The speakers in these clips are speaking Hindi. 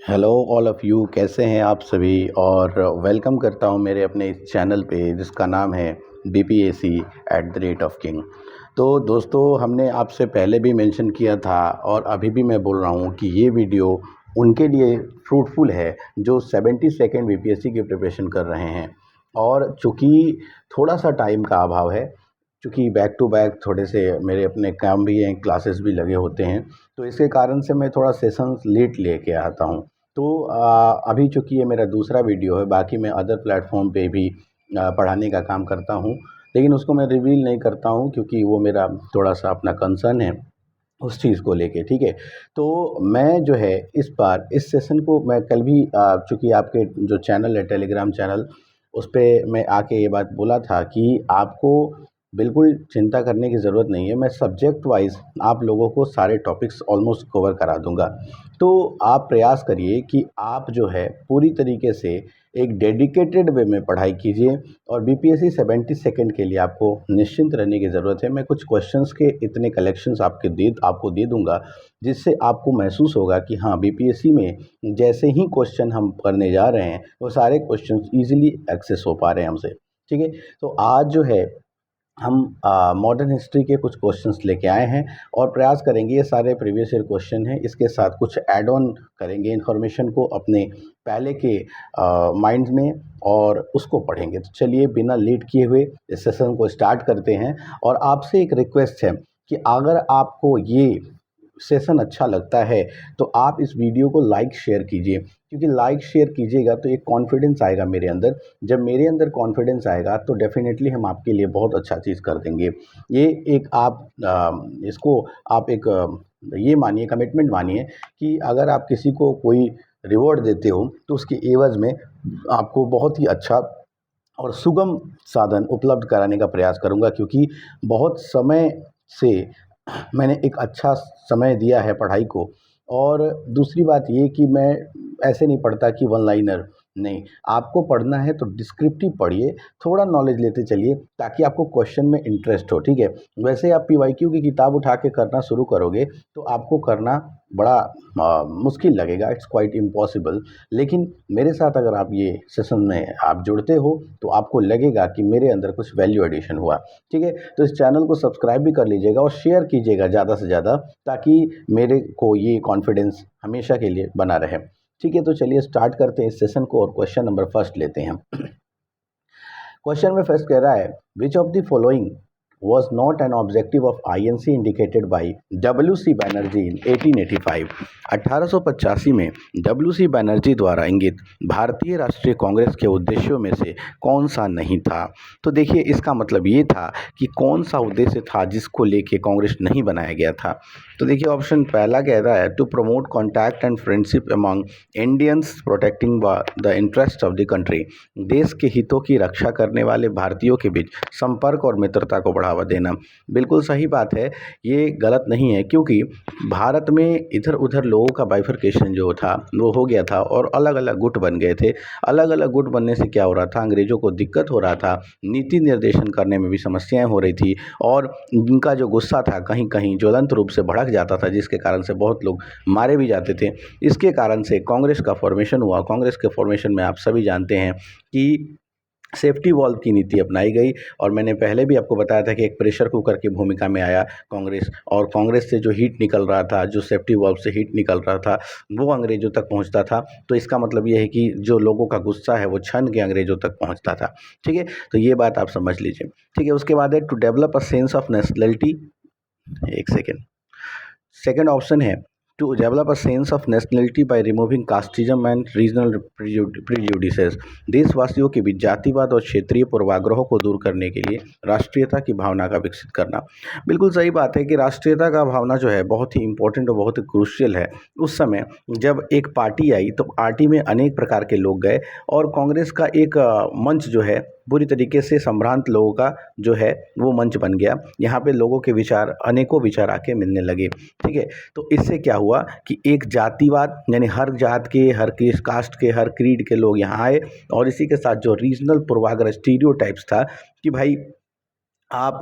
हेलो ऑल ऑफ़ यू, कैसे हैं आप सभी। और वेलकम करता हूं मेरे अपने इस चैनल पे जिसका नाम है BPAC @किंग। तो दोस्तों, हमने आपसे पहले भी मेंशन किया था और अभी भी मैं बोल रहा हूं कि ये वीडियो उनके लिए फ्रूटफुल है जो 72nd BPSC की प्रिपरेशन कर रहे हैं। और चूँकि थोड़ा सा टाइम का अभाव है, चूँकि बैक टू बैक थोड़े से मेरे अपने काम भी हैं, क्लासेस भी लगे होते हैं, तो इसके कारण से मैं थोड़ा सेशंस लेट लेके आता हूँ। तो अभी चूँकि ये मेरा दूसरा वीडियो है, बाकी मैं अदर प्लेटफॉर्म पे भी पढ़ाने का काम करता हूँ, लेकिन उसको मैं रिवील नहीं करता हूँ क्योंकि वो मेरा थोड़ा सा अपना कंसर्न है उस चीज़ को लेके, ठीक है। तो मैं जो है इस बार इस सेशन को मैं कल भी चूँकि आपके जो चैनल है टेलीग्राम चैनल, उस पे मैं आके ये बात बोला था कि आपको बिल्कुल चिंता करने की ज़रूरत नहीं है। मैं सब्जेक्ट वाइज़ आप लोगों को सारे टॉपिक्स ऑलमोस्ट कवर करा दूँगा। तो आप प्रयास करिए कि आप जो है पूरी तरीके से एक डेडिकेटेड वे में पढ़ाई कीजिए और BPSC 72nd के लिए आपको निश्चिंत रहने की ज़रूरत है। मैं कुछ क्वेश्चंस के इतने कलेक्शंस आपको दे दूँगा, जिससे आपको महसूस होगा कि हाँ, BPSC में जैसे ही क्वेश्चन हम करने जा रहे हैं, वो सारे क्वेश्चंस ईज़िली एक्सेस हो पा रहे हैं हमसे, ठीक है। तो आज जो है हम मॉडर्न हिस्ट्री के कुछ क्वेश्चंस लेके आए हैं और प्रयास करेंगे, ये सारे प्रीवियस ईयर क्वेश्चन हैं, इसके साथ कुछ ऐड ऑन करेंगे इन्फॉर्मेशन को अपने पहले के माइंड में और उसको पढ़ेंगे। तो चलिए बिना लेट किए हुए इस सेशन को स्टार्ट करते हैं। और आपसे एक रिक्वेस्ट है कि अगर आपको ये सेशन अच्छा लगता है तो आप इस वीडियो को लाइक शेयर कीजिए, क्योंकि लाइक शेयर कीजिएगा तो एक कॉन्फिडेंस आएगा मेरे अंदर। जब मेरे अंदर कॉन्फिडेंस आएगा तो डेफिनेटली हम आपके लिए बहुत अच्छा चीज़ कर देंगे। ये एक आप इसको आप एक ये मानिए, कमिटमेंट मानिए कि अगर आप किसी को कोई रिवॉर्ड देते हो तो उसके एवज़ में आपको बहुत ही अच्छा और सुगम साधन उपलब्ध कराने का प्रयास करूँगा, क्योंकि बहुत समय से मैंने एक अच्छा समय दिया है पढ़ाई को। और दूसरी बात ये कि मैं ऐसे नहीं पढ़ता कि वन लाइनर, नहीं, आपको पढ़ना है तो डिस्क्रिप्टिव पढ़िए, थोड़ा नॉलेज लेते चलिए ताकि आपको क्वेश्चन में इंटरेस्ट हो, ठीक है। वैसे आप PYQ की किताब उठा के करना शुरू करोगे तो आपको करना बड़ा मुश्किल लगेगा, इट्स क्वाइट इम्पॉसिबल। लेकिन मेरे साथ अगर आप ये सेशन में आप जुड़ते हो तो आपको लगेगा कि मेरे अंदर कुछ वैल्यू एडिशन हुआ, ठीक है। तो इस चैनल को सब्सक्राइब भी कर लीजिएगा और शेयर कीजिएगा ज़्यादा से ज़्यादा, ताकि मेरे को ये कॉन्फिडेंस हमेशा के लिए बना रहे, ठीक है। तो चलिए स्टार्ट करते हैं इस सेशन को और क्वेश्चन नंबर फर्स्ट लेते हैं। क्वेश्चन में फर्स्ट कह रहा है, which of the following was not an objective of INC indicated by WC Banerjee in 1885। 1885 में WC बैनर्जी द्वारा इंगित भारतीय राष्ट्रीय कांग्रेस के उद्देश्यों में से कौन सा नहीं था। तो देखिए, इसका मतलब ये था कि कौन सा उद्देश्य था जिसको लेके कांग्रेस नहीं बनाया गया था। तो देखिए, ऑप्शन पहला कह रहा है, to promote contact and friendship among Indians protecting the interest of the country. देश के हितों की रक्षा करने वाले भारतीयों के बीच संपर्क और मित्रता को बढ़ावा देना। बिल्कुल सही बात है, ये गलत नहीं है, क्योंकि भारत में इधर उधर लोगों का बाइफरकेशन जो था वो हो गया था और अलग अलग गुट बन गए थे। अलग अलग गुट बनने से क्या हो रहा था, अंग्रेजों को दिक्कत हो रहा था, नीति निर्देशन करने में भी समस्याएं हो रही थी और उनका जो गुस्सा था कहीं कहीं ज्वलंत रूप से भड़क जाता था, जिसके कारण से बहुत लोग मारे भी जाते थे। इसके कारण से कांग्रेस का फॉर्मेशन हुआ। कांग्रेस के फॉर्मेशन में आप सभी जानते हैं कि सेफ्टी वॉल्व की नीति अपनाई गई और मैंने पहले भी आपको बताया था कि एक प्रेशर कुकर की भूमिका में आया कांग्रेस, और कांग्रेस से जो हीट निकल रहा था, जो सेफ्टी वॉल्व से हीट निकल रहा था, वो अंग्रेजों तक पहुंचता था। तो इसका मतलब ये है कि जो लोगों का गुस्सा है वो छन के अंग्रेजों तक पहुंचता था, ठीक है। तो ये बात आप समझ लीजिए, ठीक है। उसके बाद है, to develop a sense of nationality. एक सेकेंड, सेकेंड ऑप्शन है, to develop a sense of nationality by removing casteism and regional prejudices. देशवासियों के बीच जातिवाद और क्षेत्रीय पूर्वाग्रहों को दूर करने के लिए राष्ट्रीयता की भावना का विकसित करना। बिल्कुल सही बात है कि राष्ट्रीयता का भावना जो है बहुत ही इंपॉर्टेंट और बहुत ही क्रूशियल है। उस समय जब एक पार्टी आई तो पार्टी में अनेक प्रकार के लोग गए और कांग्रेस का एक मंच जो है पूरी तरीके से संभ्रांत लोगों का जो है वो मंच बन गया। यहाँ पे लोगों के विचार, अनेकों विचार आके मिलने लगे, ठीक है। तो इससे क्या हुआ कि एक जातिवाद, यानी हर जात के, हर कास्ट के, हर क्रीड के लोग यहाँ आए और इसी के साथ जो रीजनल पूर्वाग्रह स्टीरियोटाइप्स था कि भाई आप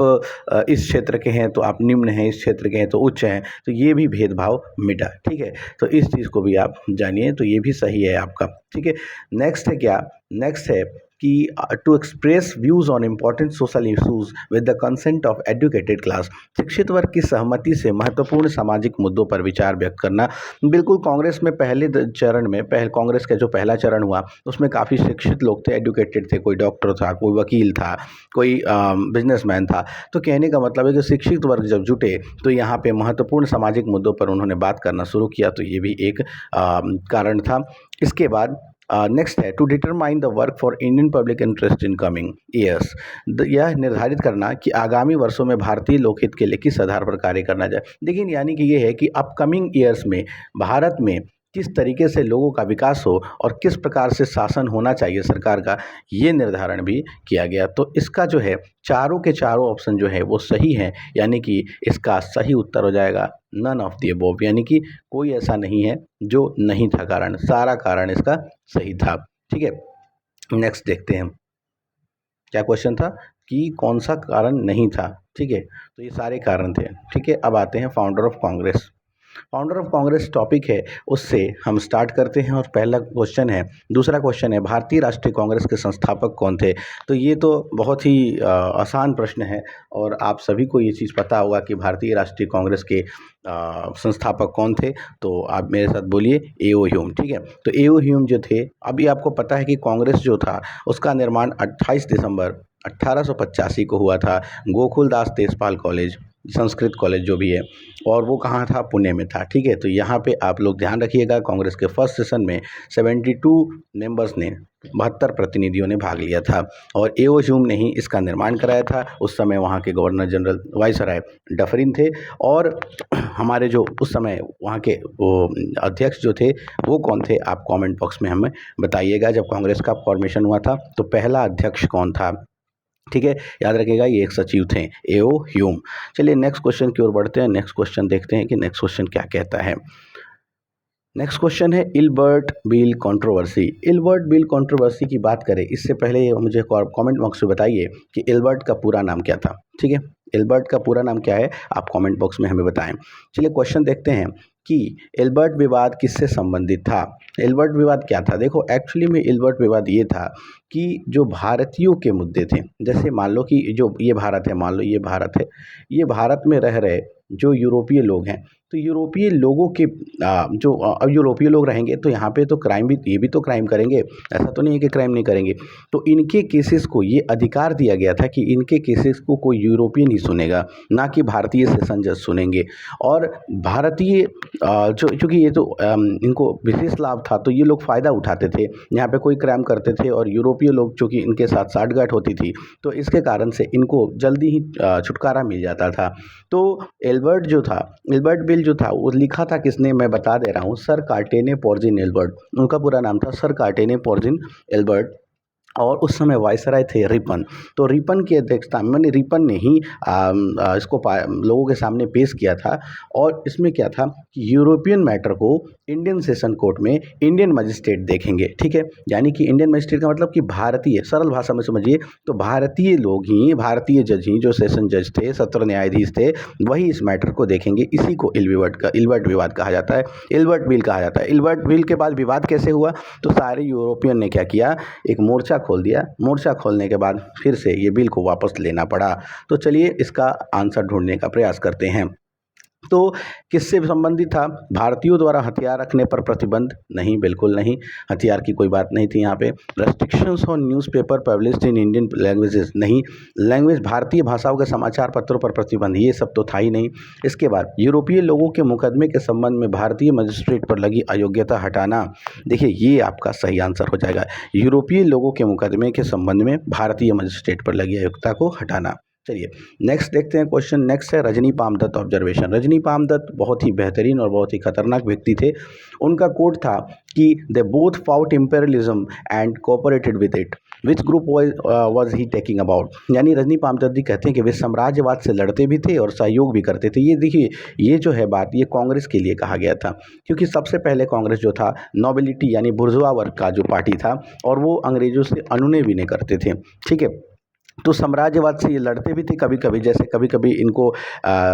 इस क्षेत्र के हैं तो आप निम्न हैं, इस क्षेत्र के हैं तो उच्च हैं, तो ये भी भेदभाव मिटा, ठीक है। तो इस चीज़ को भी आप जानिए, तो ये भी सही है आपका, ठीक है। नेक्स्ट है क्या, नेक्स्ट है कि to express views on important social issues with the consent of educated class, शिक्षित वर्ग की सहमति से महत्वपूर्ण सामाजिक मुद्दों पर विचार व्यक्त करना। बिल्कुल कांग्रेस में पहले चरण में, कांग्रेस का जो पहला चरण हुआ उसमें काफ़ी शिक्षित लोग थे, एजुकेटेड थे, कोई डॉक्टर था, कोई वकील था, कोई बिजनेसमैन था। तो कहने का मतलब है कि शिक्षित वर्ग जब जुटे तो यहाँ पे महत्वपूर्ण सामाजिक मुद्दों पर उन्होंने बात करना शुरू किया, तो ये भी एक कारण था। इसके बाद नेक्स्ट है to determine the work for Indian public interest in coming years, यह निर्धारित करना कि आगामी वर्षों में भारतीय लोकहित के लिए किस आधार पर कार्य करना जाए। देखिए यानी कि ये है कि अपकमिंग ईयर्स में भारत में किस तरीके से लोगों का विकास हो और किस प्रकार से शासन होना चाहिए सरकार का, ये निर्धारण भी किया गया। तो इसका जो है चारों के चारों ऑप्शन जो है वो सही है, यानी कि इसका सही उत्तर हो जाएगा नन ऑफ द अबव, यानी कि कोई ऐसा नहीं है जो नहीं था कारण, सारा कारण इसका सही था, ठीक है। नेक्स्ट देखते हैं क्या क्वेश्चन था कि कौन सा कारण नहीं था, ठीक है। तो ये सारे कारण थे, ठीक है। अब आते हैं founder of Congress. Founder of Congress topic है, उससे हम स्टार्ट करते हैं और पहला क्वेश्चन है, दूसरा क्वेश्चन है भारतीय राष्ट्रीय कांग्रेस के संस्थापक कौन थे। तो ये तो बहुत ही आसान प्रश्न है और आप सभी को ये चीज़ पता होगा कि भारतीय राष्ट्रीय कांग्रेस के संस्थापक कौन थे। तो आप मेरे साथ बोलिए एओ ह्यूम, ठीक है। तो एओ ह्यूम जो थे, अभी आपको पता है कि कांग्रेस जो था उसका निर्माण 28 दिसंबर 1885 को हुआ था, गोकुलदास तेजपाल कॉलेज, संस्कृत कॉलेज जो भी है, और वो कहाँ था, पुणे में था, ठीक है। तो यहाँ पे आप लोग ध्यान रखिएगा, कांग्रेस के फर्स्ट सेशन में 72 मेंबर्स ने, 72 प्रतिनिधियों ने भाग लिया था और एओ ह्यूम ने ही इसका निर्माण कराया था। उस समय वहाँ के गवर्नर जनरल वाइसराय डफरिन थे और हमारे जो उस समय वहाँ के वो अध्यक्ष जो थे वो कौन थे, आप कमेंट बॉक्स में हमें बताइएगा। जब कांग्रेस का फॉर्मेशन हुआ था तो पहला अध्यक्ष कौन था, ठीक है, याद रखिएगा ये एक सचिव थे एओ ह्यूम। चलिए नेक्स्ट क्वेश्चन की ओर बढ़ते हैं, नेक्स्ट क्वेश्चन देखते हैं कि नेक्स्ट क्वेश्चन क्या कहता है। नेक्स्ट क्वेश्चन है Ilbert bill controversy. Ilbert bill controversy की बात करें इससे पहले मुझे कमेंट बॉक्स में बताइए कि इल्बर्ट का पूरा नाम क्या था, ठीक है। इल्बर्ट का पूरा नाम क्या है, आप कमेंट बॉक्स में हमें बताएं। चलिए क्वेश्चन देखते हैं कि इल्बर्ट विवाद किससे संबंधित था। इल्बर्ट विवाद क्या था, देखो एक्चुअली में इल्बर्ट विवाद ये था कि जो भारतीयों के मुद्दे थे, जैसे मान लो कि जो ये भारत है, मान लो ये भारत है, ये भारत में रह रहे जो यूरोपीय लोग हैं, तो यूरोपीय लोगों के अब यूरोपीय लोग रहेंगे तो यहाँ पे तो क्राइम भी, ये भी तो क्राइम करेंगे, ऐसा तो नहीं है कि क्राइम नहीं करेंगे। तो इनके केसेस को ये अधिकार दिया गया था कि इनके केसेस को कोई यूरोपियन ही सुनेगा, ना कि भारतीय सेशन जज सुनेंगे। और भारतीय चूँकि ये तो इनको विशेष लाभ था तो ये लोग फ़ायदा उठाते थे, यहाँ पे कोई क्राइम करते थे और यूरोपीय लोग चूँकि इनके साथ साठगांठ होती थी तो इसके कारण से इनको जल्दी ही छुटकारा मिल जाता था। तो एल्बर्ट जो था, एल्बर्ट बिल जो था वो लिखा था किसने, मैं बता दे रहा हूँ, सर कार्टेने पॉर्जिन एल्बर्ट, उनका पूरा नाम था सर कार्टेने पॉर्जिन एल्बर्ट। और उस समय वायसराय थे रिपन। तो रिपन की अध्यक्षता में रिपन ने ही इसको लोगों के सामने पेश किया था। और इसमें क्या था कि यूरोपियन मैटर को इंडियन सेशन कोर्ट में इंडियन मजिस्ट्रेट देखेंगे, ठीक है। यानी कि इंडियन मजिस्ट्रेट का मतलब कि भारतीय, सरल भाषा में समझिए तो भारतीय लोग ही, भारतीय जज ही, जो सेशन जज थे, सत्र न्यायाधीश थे, वही इस मैटर को देखेंगे। इसी को इल्बर्ट विवाद कहा जाता है, इल्बर्ट बिल कहा जाता है। इल्बर्ट बिल के बाद विवाद कैसे हुआ, तो सारे यूरोपियन ने क्या किया, एक मोर्चा खोल दिया। मोर्चा खोलने के बाद फिर से ये बिल को वापस लेना पड़ा। तो चलिए इसका आंसर ढूंढने का प्रयास करते हैं। तो किससे संबंधित था, भारतीयों द्वारा हथियार रखने पर प्रतिबंध, नहीं, बिल्कुल नहीं, हथियार की कोई बात नहीं थी यहाँ पे। Restrictions on newspaper published in Indian languages, नहीं, लैंग्वेज भारतीय भाषाओं के समाचार पत्रों पर प्रतिबंध, ये सब तो था ही नहीं। इसके बाद यूरोपीय लोगों के मुकदमे के संबंध में भारतीय मजिस्ट्रेट पर लगी अयोग्यता हटाना, देखिए ये आपका सही आंसर हो जाएगा, यूरोपीय लोगों के मुकदमे के संबंध में भारतीय मजिस्ट्रेट पर लगी अयोग्यता को हटाना। चलिए नेक्स्ट देखते हैं क्वेश्चन। नेक्स्ट है रजनी पामदत्त ऑब्जर्वेशन। रजनी पामदत्त बहुत ही बेहतरीन और बहुत ही खतरनाक व्यक्ति थे। उनका कोट था कि they both fought imperialism and cooperated with it, which group was he taking about. यानी रजनी पामदत्त जी कहते हैं कि वे साम्राज्यवाद से लड़ते भी थे और सहयोग भी करते थे। ये देखिए, ये जो है बात, ये कांग्रेस के लिए कहा गया था, क्योंकि सबसे पहले कांग्रेस जो था नोबिलिटी यानी बुर्जुआ वर्ग का जो पार्टी था और वो अंग्रेजों से अनुनय भी नहीं करते थे, ठीक है। तो साम्राज्यवाद से ये लड़ते भी थे कभी कभी, जैसे कभी कभी इनको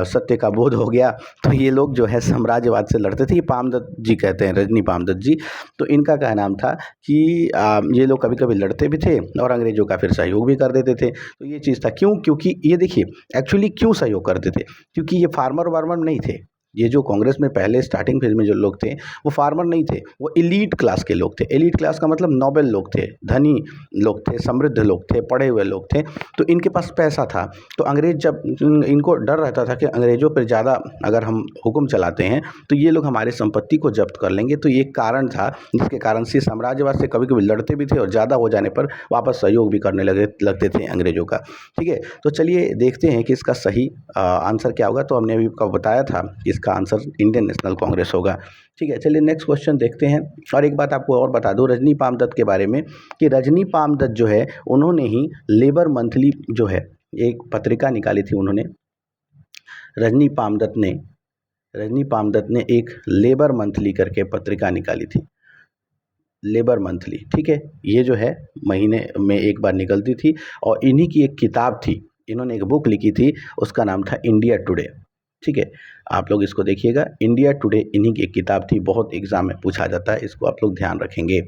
सत्य का बोध हो गया तो ये लोग जो है साम्राज्यवाद से लड़ते थे। ये पामदत्त जी कहते हैं, रजनी पामदत्त जी। तो इनका क्या नाम था कि ये लोग कभी कभी लड़ते भी थे और अंग्रेजों का फिर सहयोग भी कर देते थे। तो ये चीज़ था, क्यों? क्योंकि ये देखिए एक्चुअली क्यों सहयोग करते थे, क्योंकि ये फार्मर वार्मर नहीं थे। ये जो कांग्रेस में पहले स्टार्टिंग फेज में जो लोग थे वो फार्मर नहीं थे, वो एलीट क्लास के लोग थे। एलीट क्लास का मतलब नोबल लोग थे, धनी लोग थे, समृद्ध लोग थे, पढ़े हुए लोग थे। तो इनके पास पैसा था। तो अंग्रेज जब इनको डर रहता था कि अंग्रेजों पर ज़्यादा अगर हम हुक्म चलाते हैं तो ये लोग हमारी संपत्ति को जब्त कर लेंगे। तो ये कारण था जिसके कारण से साम्राज्यवाद से कभी कभी लड़ते भी थे और ज़्यादा हो जाने पर वापस सहयोग भी करने लगते थे अंग्रेजों का। ठीक है, तो चलिए देखते हैं कि इसका सही आंसर क्या होगा। तो हमने अभी आपको बताया था कि इसका आंसर इंडियन नेशनल कांग्रेस होगा। ठीक है, चलिए नेक्स्ट क्वेश्चन देखते हैं। और एक बात आपको और बता दूं रजनी पामदत्त के बारे में कि रजनी पामदत्त जो है उन्होंने ही लेबर मंथली जो है एक पत्रिका निकाली थी। उन्होंने रजनी पामदत्त ने एक लेबर मंथली करके पत्रिका निकाली थी, लेबर मंथली। ठीक है, ये जो है महीने में एक बार निकलती थी और इन्हीं की एक किताब थी, इन्होंने एक बुक लिखी थी, उसका नाम था इंडिया टुडे। ठीक है, आप लोग इसको देखिएगा, इंडिया टुडे इन्हीं की एक किताब थी, बहुत एग्जाम में पूछा जाता है, इसको आप लोग ध्यान रखेंगे।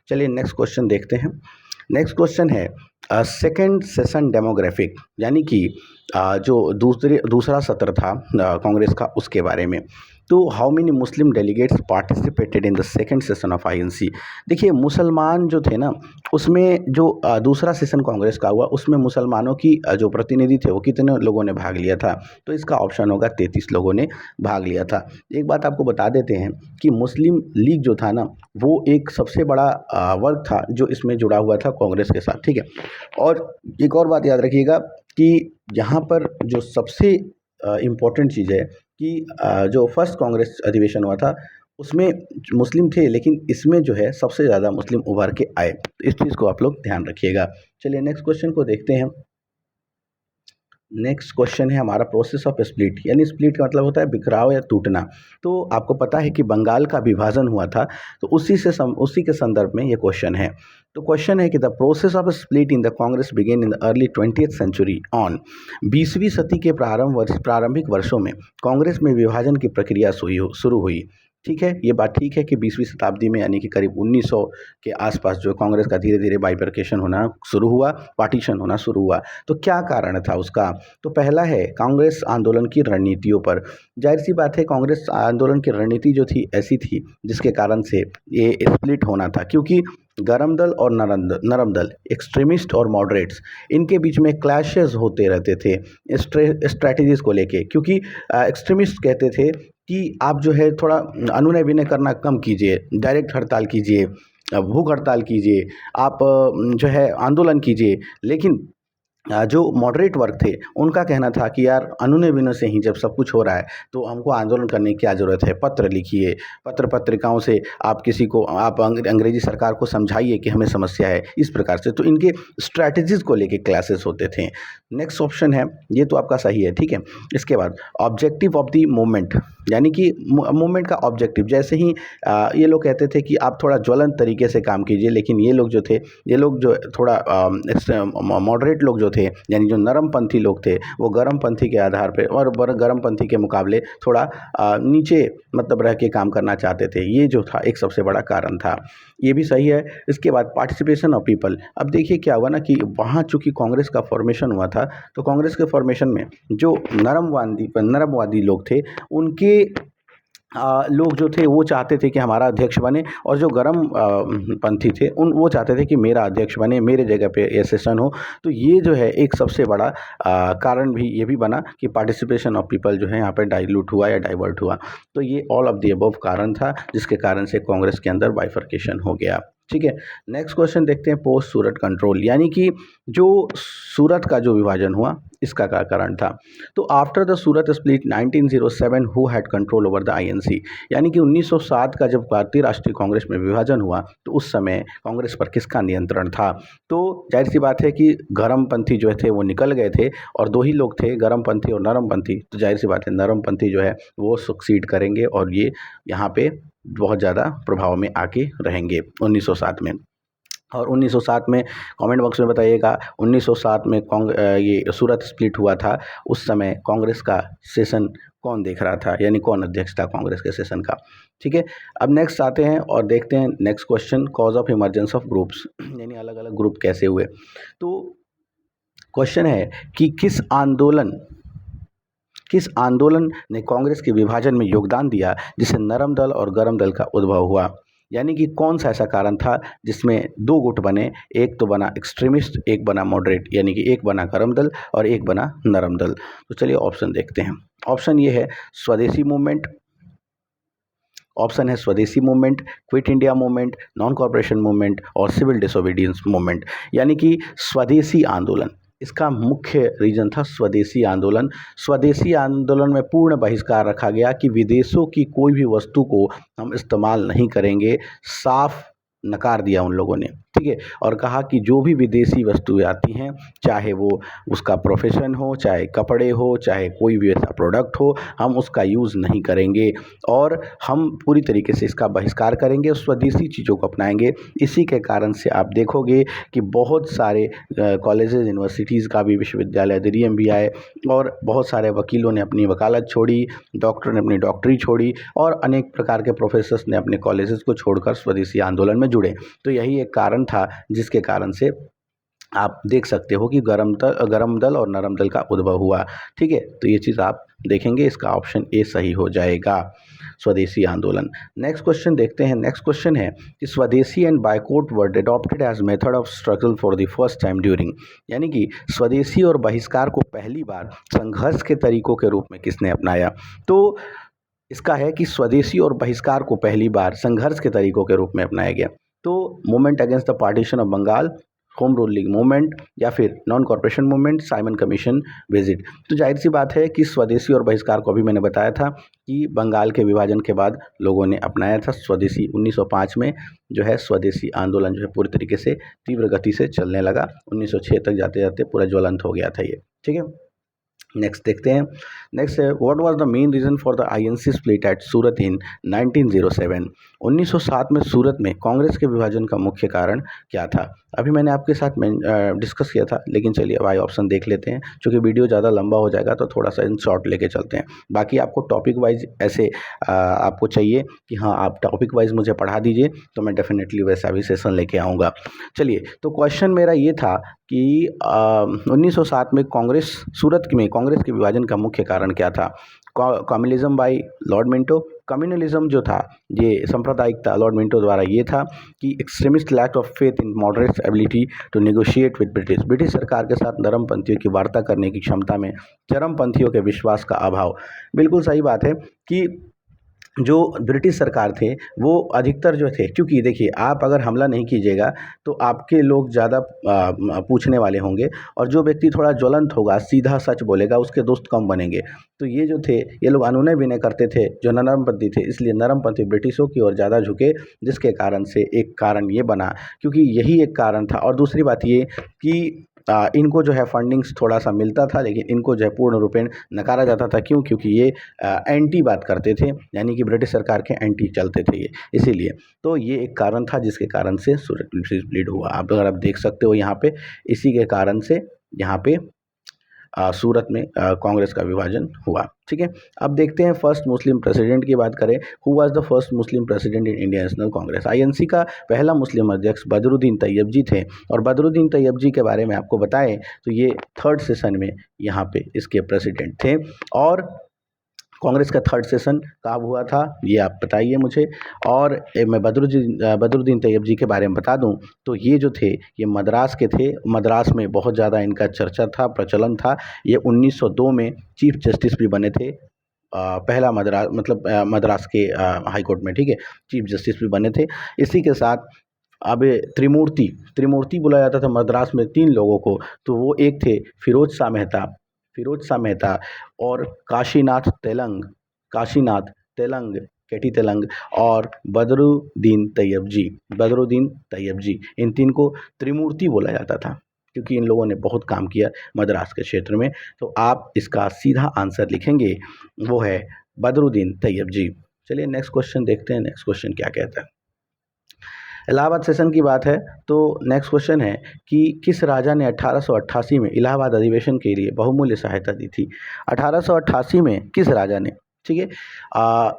चलिए नेक्स्ट क्वेश्चन देखते हैं। नेक्स्ट क्वेश्चन है सेकंड सेशन डेमोग्राफिक, यानी कि जो दूसरा सत्र था कांग्रेस का, उसके बारे में। तो how many Muslim delegates participated in the second session of INC. देखिए मुसलमान जो थे ना, उसमें जो दूसरा सेशन कांग्रेस का हुआ उसमें मुसलमानों की जो प्रतिनिधि थे वो कितने लोगों ने भाग लिया था? तो इसका ऑप्शन होगा 33 लोगों ने भाग लिया था। एक बात आपको बता देते हैं कि मुस्लिम लीग जो था ना वो एक सबसे बड़ा वर्ग था जो इसमें जुड़ा हुआ था कांग्रेस के साथ। ठीक है, और एक और बात याद रखिएगा कि यहाँ पर जो सबसे इम्पोर्टेंट चीज़ है कि जो फर्स्ट कांग्रेस अधिवेशन हुआ था उसमें मुस्लिम थे, लेकिन इसमें जो है सबसे ज़्यादा मुस्लिम उभर के आए। तो इस चीज़ को आप लोग ध्यान रखिएगा। चलिए नेक्स्ट क्वेश्चन को देखते हैं। नेक्स्ट क्वेश्चन है हमारा प्रोसेस ऑफ स्प्लिट, यानी स्प्लिट का मतलब होता है बिखराव या टूटना। तो आपको पता है कि बंगाल का विभाजन हुआ था, तो उसी के संदर्भ में ये क्वेश्चन है। तो क्वेश्चन है कि the process of split in the Congress began in the early 20th century on. 20वीं सदी के प्रारंभिक वर्षों में कांग्रेस में विभाजन की प्रक्रिया शुरू हुई। ठीक है, ये बात ठीक है कि 20वीं शताब्दी में यानी कि करीब 1900 के आसपास जो कांग्रेस का धीरे धीरे बाइफरकेशन होना शुरू हुआ, पार्टीशन होना शुरू हुआ। तो क्या कारण था उसका? तो पहला है कांग्रेस आंदोलन की रणनीतियों पर। जाहिर सी बात है कांग्रेस आंदोलन की रणनीति जो थी ऐसी थी जिसके कारण से ये स्प्लिट होना था, क्योंकि गरम दल और नरम दल, एक्सट्रीमिस्ट और मॉडरेट्स, इनके बीच में क्लैशेस होते रहते थे स्ट्रैटेजीज को लेके। क्योंकि एक्सट्रीमिस्ट कहते थे कि आप जो है थोड़ा अनुनय विनय करना कम कीजिए, डायरेक्ट हड़ताल कीजिए, भूख हड़ताल कीजिए, आप जो है आंदोलन कीजिए। लेकिन जो मॉडरेट वर्ग थे उनका कहना था कि यार अनुनय विनय से ही जब सब कुछ हो रहा है तो हमको आंदोलन करने की क्या ज़रूरत है, पत्र लिखिए, पत्र पत्रिकाओं से आप किसी को आप अंग्रेजी सरकार को समझाइए कि हमें समस्या है, इस प्रकार से। तो इनके स्ट्रैटेजीज को लेके क्लासेस होते थे। नेक्स्ट ऑप्शन है, ये तो आपका सही है। ठीक है, इसके बाद ऑब्जेक्टिव ऑफ द मूवमेंट, यानी कि मूवमेंट का ऑब्जेक्टिव। जैसे ही ये लोग कहते थे कि आप थोड़ा ज्वलंत तरीके से काम कीजिए, लेकिन ये लोग जो थोड़ा मॉडरेट लोग जो थे, यानी जो नरमपंथी लोग थे, वो गर्मपंथी के आधार पे और गर्मपंथी के मुकाबले थोड़ा नीचे मतलब रह के काम करना चाहते थे। ये जो था एक सबसे बड़ा कारण था, ये भी सही है। इसके बाद पार्टिसिपेशन ऑफ पीपल। अब देखिए क्या हुआ ना कि वहाँ चूँकि कांग्रेस का फॉर्मेशन हुआ था, तो कांग्रेस के फॉर्मेशन में जो नरमवादी लोग थे उनके लोग जो थे वो चाहते थे कि हमारा अध्यक्ष बने, और जो गरम पंथी थे वो चाहते थे कि मेरा अध्यक्ष बने, मेरे जगह पे ये सेशन हो। तो ये जो है एक सबसे बड़ा कारण भी ये भी बना कि पार्टिसिपेशन ऑफ पीपल जो है यहाँ पे डाइल्यूट हुआ या डाइवर्ट हुआ। तो ये ऑल ऑफ द अबव कारण था जिसके कारण से कांग्रेस के अंदर बाइफरकेशन हो गया। ठीक है, नेक्स्ट क्वेश्चन देखते हैं पोस्ट सूरत कंट्रोल, यानी कि जो सूरत का जो विभाजन हुआ इसका क्या कारण था। तो after the Surat split 1907 who had control over the INC, यानी कि 1907 का जब भारतीय राष्ट्रीय कांग्रेस में विभाजन हुआ तो उस समय कांग्रेस पर किसका नियंत्रण था। तो जाहिर सी बात है कि गरमपंथी जो थे वो निकल गए थे और दो ही लोग थे, गरमपंथी और नरमपंथी। तो जाहिर सी बात है नरमपंथी जो है वो सक्सीड करेंगे और ये यहाँ पे बहुत ज़्यादा प्रभाव में आके रहेंगे 1907 में। और 1907 में कमेंट बॉक्स में बताइएगा 1907 में ये सूरत स्प्लिट हुआ था, उस समय कांग्रेस का सेशन कौन देख रहा था, यानी कौन अध्यक्ष था कांग्रेस के सेशन का। ठीक है, अब नेक्स्ट आते हैं और देखते हैं next question, cause of emergence of groups, यानी अलग अलग ग्रुप कैसे हुए। तो क्वेश्चन है कि किस आंदोलन ने कांग्रेस के विभाजन में योगदान दिया जिससे नरम दल और गरम दल का उद्भव हुआ, यानी कि कौन सा ऐसा कारण था जिसमें दो गुट बने, एक तो बना एक्सट्रीमिस्ट, एक बना मॉडरेट, यानी कि एक बना गरम दल और एक बना नरम दल। तो चलिए ऑप्शन देखते हैं। ऑप्शन ये है स्वदेशी मूवमेंट, ऑप्शन है स्वदेशी movement, quit India movement, non corporation movement और सिविल डिसोबीडियंस मूवमेंट, यानी कि स्वदेशी आंदोलन। इसका मुख्य रीजन था स्वदेशी आंदोलन। स्वदेशी आंदोलन में पूर्ण बहिष्कार रखा गया कि विदेशों की कोई भी वस्तु को हम इस्तेमाल नहीं करेंगे, साफ नकार दिया उन लोगों ने। ठीक है, और कहा कि जो भी विदेशी वस्तुएं आती हैं, चाहे वो उसका प्रोफेशन हो, चाहे कपड़े हो, चाहे कोई भी ऐसा प्रोडक्ट हो, हम उसका यूज़ नहीं करेंगे और हम पूरी तरीके से इसका बहिष्कार करेंगे, स्वदेशी चीज़ों को अपनाएंगे। इसी के कारण से आप देखोगे कि बहुत सारे कॉलेजेस, यूनिवर्सिटीज़ का भी, विश्वविद्यालय दिल्ली में भी आए और बहुत सारे वकीलों ने अपनी वकालत छोड़ी, डॉक्टर ने अपनी डॉक्टरी छोड़ी और अनेक प्रकार के प्रोफेसर्स ने अपने कॉलेजेस को छोड़कर स्वदेशी आंदोलन में जुड़े। तो यही एक कारण था जिसके कारण से आप देख सकते हो कि गरम दल और नरम दल का उद्भव हुआ। ठीक है, तो ये चीज़ आप देखेंगे, इसका ऑप्शन ए सही हो जाएगा, स्वदेशी आंदोलन। नेक्स्ट क्वेश्चन देखते हैं। नेक्स्ट क्वेश्चन है कि swadeshi and boycott word adopted as method of struggle for the first time during, यानी कि स्वदेशी और बहिष्कार को पहली बार संघर्ष के तरीकों के रूप में किसने अपनाया। तो इसका है कि स्वदेशी और बहिष्कार को पहली बार संघर्ष के तरीकों के रूप में अपनाया गया। तो movement against the partition of Bengal, home rule league movement या फिर non corporation movement, Simon commission visit. तो जाहिर सी बात है कि स्वदेशी और बहिष्कार को अभी मैंने बताया था कि बंगाल के विभाजन के बाद लोगों ने अपनाया था स्वदेशी। 1905 में जो है स्वदेशी आंदोलन जो है पूरी तरीके से तीव्र गति से चलने लगा, 1906 तक जाते जाते पूरा ज्वलंत हो गया था ये। ठीक है, नेक्स्ट देखते हैं। नेक्स्ट है what was the main reason for the INC split at Surat in 1907। 1907 में सूरत में कांग्रेस के विभाजन का मुख्य कारण क्या था। अभी मैंने आपके साथ डिस्कस किया था, लेकिन चलिए अब आई ऑप्शन देख लेते हैं। चूँकि वीडियो ज़्यादा लंबा हो जाएगा तो थोड़ा सा इन शॉर्ट लेके चलते हैं। बाकी आपको टॉपिक वाइज ऐसे आपको चाहिए कि हाँ आप टॉपिक वाइज मुझे पढ़ा दीजिए तो मैं डेफिनेटली वैसा भी सेशन लेके आऊँगा। चलिए, तो क्वेश्चन मेरा ये था कि 1907 में सूरत में कांग्रेस के विभाजन का मुख्य कारण क्या था। Communism by Lord Minto. Communalism जो था, ये सांप्रदायिक था, लॉर्ड मिंटो द्वारा ये था कि extremist lack of faith in moderates ability to negotiate with British सरकार के साथ नरमपंथियों की वार्ता करने की क्षमता में चरमपंथियों के विश्वास का अभाव। बिल्कुल सही बात है कि जो ब्रिटिश सरकार थे वो अधिकतर जो थे, क्योंकि देखिए आप अगर हमला नहीं कीजिएगा तो आपके लोग ज़्यादा पूछने वाले होंगे और जो व्यक्ति थोड़ा ज्वलंत होगा, सीधा सच बोलेगा, उसके दोस्त कम बनेंगे। तो ये जो थे, ये लोग अनुनय विनय करते थे, जो नरमपंथी थे, इसलिए नरमपंथी ब्रिटिशों की ओर ज़्यादा झुके, जिसके कारण से एक कारण ये बना, क्योंकि यही एक कारण था। और दूसरी बात ये कि इनको जो है फंडिंग्स थोड़ा सा मिलता था, लेकिन इनको जो है पूर्ण रूपेण नकारा जाता था। क्यों? क्योंकि ये एंटी बात करते थे, यानी कि ब्रिटिश सरकार के एंटी चलते थे ये, इसीलिए। तो ये एक कारण था जिसके कारण से सूरत ब्लीड हुआ। अगर आप देख सकते हो यहाँ पे, इसी के कारण से यहाँ पे सूरत में कांग्रेस का विभाजन हुआ। ठीक है, अब देखते हैं फर्स्ट मुस्लिम प्रेसिडेंट की बात करें। Who was the first Muslim president in Indian national Congress. INC का पहला मुस्लिम अध्यक्ष बदरुद्दीन तैयब जी थे। और बदरुद्दीन तैयब जी के बारे में आपको बताएं तो ये थर्ड सेशन में यहाँ पे इसके प्रेसिडेंट थे। और कांग्रेस का थर्ड सेशन कब हुआ था ये आप बताइए मुझे। और मैं बदरुद्दीन तैयब जी के बारे में बता दूं तो ये जो थे, ये मद्रास के थे। मद्रास में बहुत ज़्यादा इनका चर्चा था, प्रचलन था। ये 1902 में चीफ जस्टिस भी बने थे। पहला मद्रास के हाई कोर्ट में, ठीक है, चीफ जस्टिस भी बने थे। इसी के साथ अब त्रिमूर्ति बुलाया जाता था मद्रास में 3 लोगों को। तो वो एक थे फिरोज शाह मेहता और काशीनाथ तेलंग केटी तेलंग और बदरुद्दीन तैयब जी। इन 3 को त्रिमूर्ति बोला जाता था क्योंकि इन लोगों ने बहुत काम किया मद्रास के क्षेत्र में। तो आप इसका सीधा आंसर लिखेंगे, वो है बदरुद्दीन तैयब जी। चलिए नेक्स्ट क्वेश्चन देखते हैं। नेक्स्ट क्वेश्चन क्या कहता है। इलाहाबाद सेशन की बात है तो नेक्स्ट क्वेश्चन है कि किस राजा ने 1888 में इलाहाबाद अधिवेशन के लिए बहुमूल्य सहायता दी थी? 1888 में किस राजा ने, ठीक है,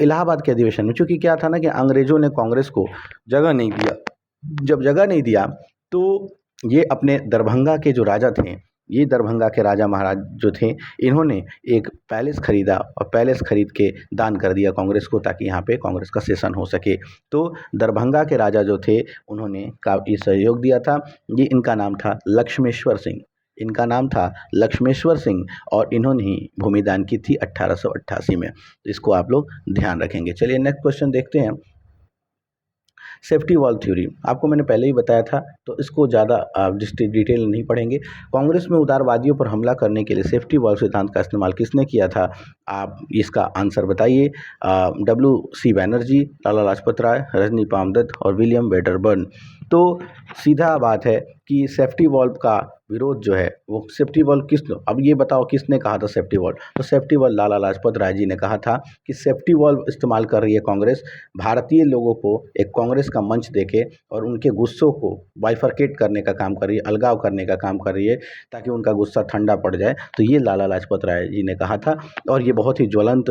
इलाहाबाद के अधिवेशन में, चूंकि क्या था ना कि अंग्रेजों ने कांग्रेस को जगह नहीं दिया। जब जगह नहीं दिया तो ये अपने दरभंगा के जो राजा थे, ये दरभंगा के राजा महाराज जो थे, इन्होंने एक पैलेस खरीदा और पैलेस खरीद के दान कर दिया कांग्रेस को, ताकि यहाँ पे कांग्रेस का सेशन हो सके। तो दरभंगा के राजा जो थे उन्होंने काफ़ी सहयोग दिया था। ये इनका नाम था लक्ष्मेश्वर सिंह, इनका नाम था लक्ष्मेश्वर सिंह, और इन्होंने ही भूमिदान की थी 1888 में। तो इसको आप लोग ध्यान रखेंगे। चलिए नेक्स्ट क्वेश्चन देखते हैं। सेफ्टी वॉल्व थ्योरी आपको मैंने पहले ही बताया था, तो इसको ज़्यादा डिटेल नहीं पढ़ेंगे। कांग्रेस में उदारवादियों पर हमला करने के लिए सेफ्टी वॉल्व सिद्धांत का इस्तेमाल किसने किया था? आप इसका आंसर बताइए। WC बैनर्जी, लाला लाजपत राय, रजनी पामदत्त और विलियम वेटरबर्न। तो सीधा बात है कि सेफ्टी वॉल्व का विरोध जो है वो सेफ्टी वॉल्व अब ये बताओ किसने कहा था सेफ्टी वॉल्व? तो सेफ्टी वॉल्व लाला लाजपत राय जी ने कहा था कि सेफ्टी वॉल्व इस्तेमाल कर रही है कांग्रेस, भारतीय लोगों को एक कांग्रेस का मंच देके और उनके गुस्सों को बाइफरकेट करने का काम कर रही है, अलगाव करने का काम कर रही है, ताकि उनका गुस्सा ठंडा पड़ जाए। तो ये लाला लाजपत राय जी ने कहा था, और ये बहुत ही ज्वलंत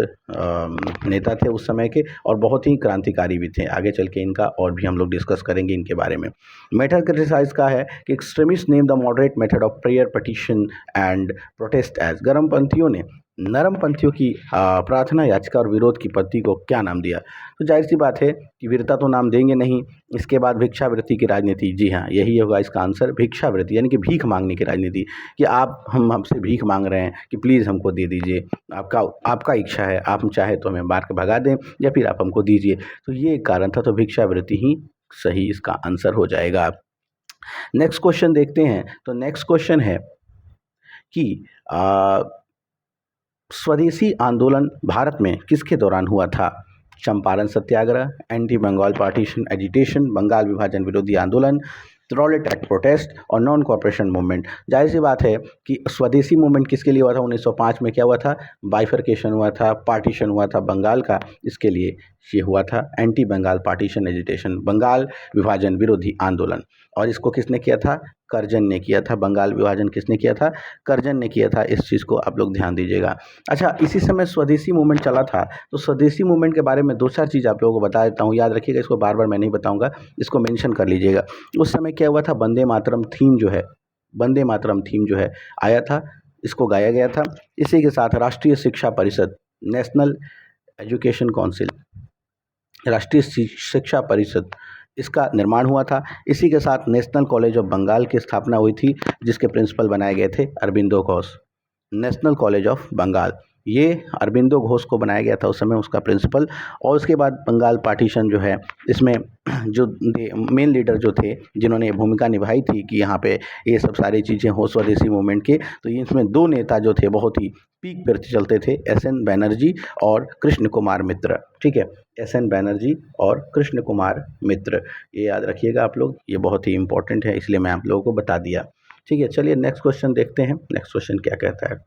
नेता थे उस समय के, और बहुत ही क्रांतिकारी भी थे। आगे चल के इनका और भी हम लोग डिस्कस करेंगे इनके बारे में। मेथड क्रिटिसाइज का है कि extremist name the moderate method of prayer, petition and protest as. गर्मपंथियों ने नरमपंथियों की प्रार्थना, याचिका और विरोध की पद्धति को क्या नाम दिया? तो जाहिर सी बात है कि वीरता तो नाम देंगे नहीं। इसके बाद भिक्षावृत्ति की राजनीति, जी हाँ यही होगा इसका आंसर, भिक्षावृत्ति यानी कि भीख मांगने की राजनीति, कि आप हम हमसे भीख मांग रहे हैं कि प्लीज़ हमको दे दीजिए, आपका इच्छा है, आप चाहे तो हमें मार के भगा दें या फिर आप हमको दीजिए। तो ये एक कारण था, तो भिक्षावृत्ति ही सही इसका आंसर हो जाएगा। नेक्स्ट क्वेश्चन देखते हैं। तो नेक्स्ट क्वेश्चन है कि स्वदेशी आंदोलन भारत में किसके दौरान हुआ था? Champaran Satyagraha, anti Bengal partition agitation, Bengal विभाजन विरोधी आंदोलन, रॉलेट एक्ट प्रोटेस्ट और नॉन कॉर्पोरेशन मूवमेंट। जाहिर सी बात है कि स्वदेशी मूवमेंट किसके लिए हुआ था? 1905 में क्या हुआ था? बाइफरकेशन हुआ था, पार्टीशन हुआ था बंगाल का, इसके लिए ये हुआ था anti Bengal partition agitation, Bengal विभाजन विरोधी आंदोलन। और इसको किसने किया था? कर्जन ने किया था। बंगाल विभाजन किसने किया था? कर्जन ने किया था। इस चीज़ को आप लोग ध्यान दीजिएगा। अच्छा, इसी समय स्वदेशी मूवमेंट चला था, तो स्वदेशी मूवमेंट के बारे में दो चार चीज़ आप लोगों को बता देता हूँ, याद रखिएगा, इसको बार बार मैं नहीं बताऊँगा, इसको मेंशन कर लीजिएगा। उस समय क्या हुआ था? वंदे मातरम थीम जो है, वंदे मातरम थीम जो है आया था, इसको गाया गया था। इसी के साथ राष्ट्रीय शिक्षा परिषद, नेशनल एजुकेशन काउंसिल, राष्ट्रीय शिक्षा परिषद, इसका निर्माण हुआ था। इसी के साथ नेशनल कॉलेज ऑफ बंगाल की स्थापना हुई थी, जिसके प्रिंसिपल बनाए गए थे Aurobindo Ghosh. National College of Bengal, ये अरबिंदो घोष को बनाया गया था उस समय, उसका प्रिंसिपल। और उसके बाद बंगाल पार्टीशन जो है, इसमें जो मेन लीडर जो थे, जिन्होंने भूमिका निभाई थी कि यहाँ पे ये सब सारी चीज़ें हो स्वदेशी मूवमेंट के, तो इसमें दो नेता जो थे बहुत ही पीक पर चलते थे, SN बैनर्जी और कृष्ण कुमार मित्र। ठीक है, SN बैनर्जी और कृष्ण कुमार मित्र, ये याद रखिएगा आप लोग, ये बहुत ही इंपॉर्टेंट है, इसलिए मैं आप लोगों को बता दिया। ठीक है, चलिए नेक्स्ट क्वेश्चन देखते हैं। नेक्स्ट क्वेश्चन क्या कहता है?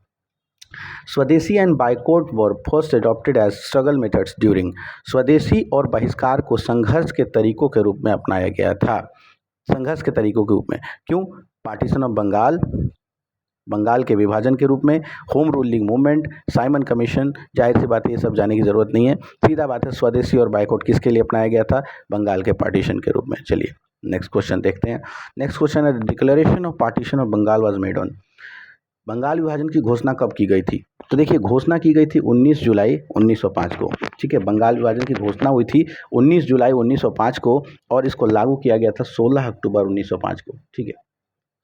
Swadeshi and boycott war first adopted as struggle methods during. Swadeshi और बहिष्कार को संघर्ष के तरीकों के रूप में अपनाया गया था। संघर्ष के तरीकों के रूप में क्यों? पार्टीशन ऑफ बंगाल, बंगाल के विभाजन के रूप में, home ruling movement, Simon commission. जाहिर सी बात है, ये सब जाने की ज़रूरत नहीं है, सीधा बात है, स्वदेशी और बाइकॉट किसके लिए अपनाया गया था? बंगाल के पार्टीशन के रूप में। चलिए नेक्स्ट क्वेश्चन देखते हैं। नेक्स्ट क्वेश्चन है, declaration of partition of Bengal was made on. Bengal विभाजन की घोषणा कब की गई थी? तो देखिए, घोषणा की गई थी 19 जुलाई 1905 को। ठीक है, बंगाल विभाजन की घोषणा हुई थी 19 जुलाई 1905 को, और इसको लागू किया गया था 16 अक्टूबर 1905 को। ठीक है,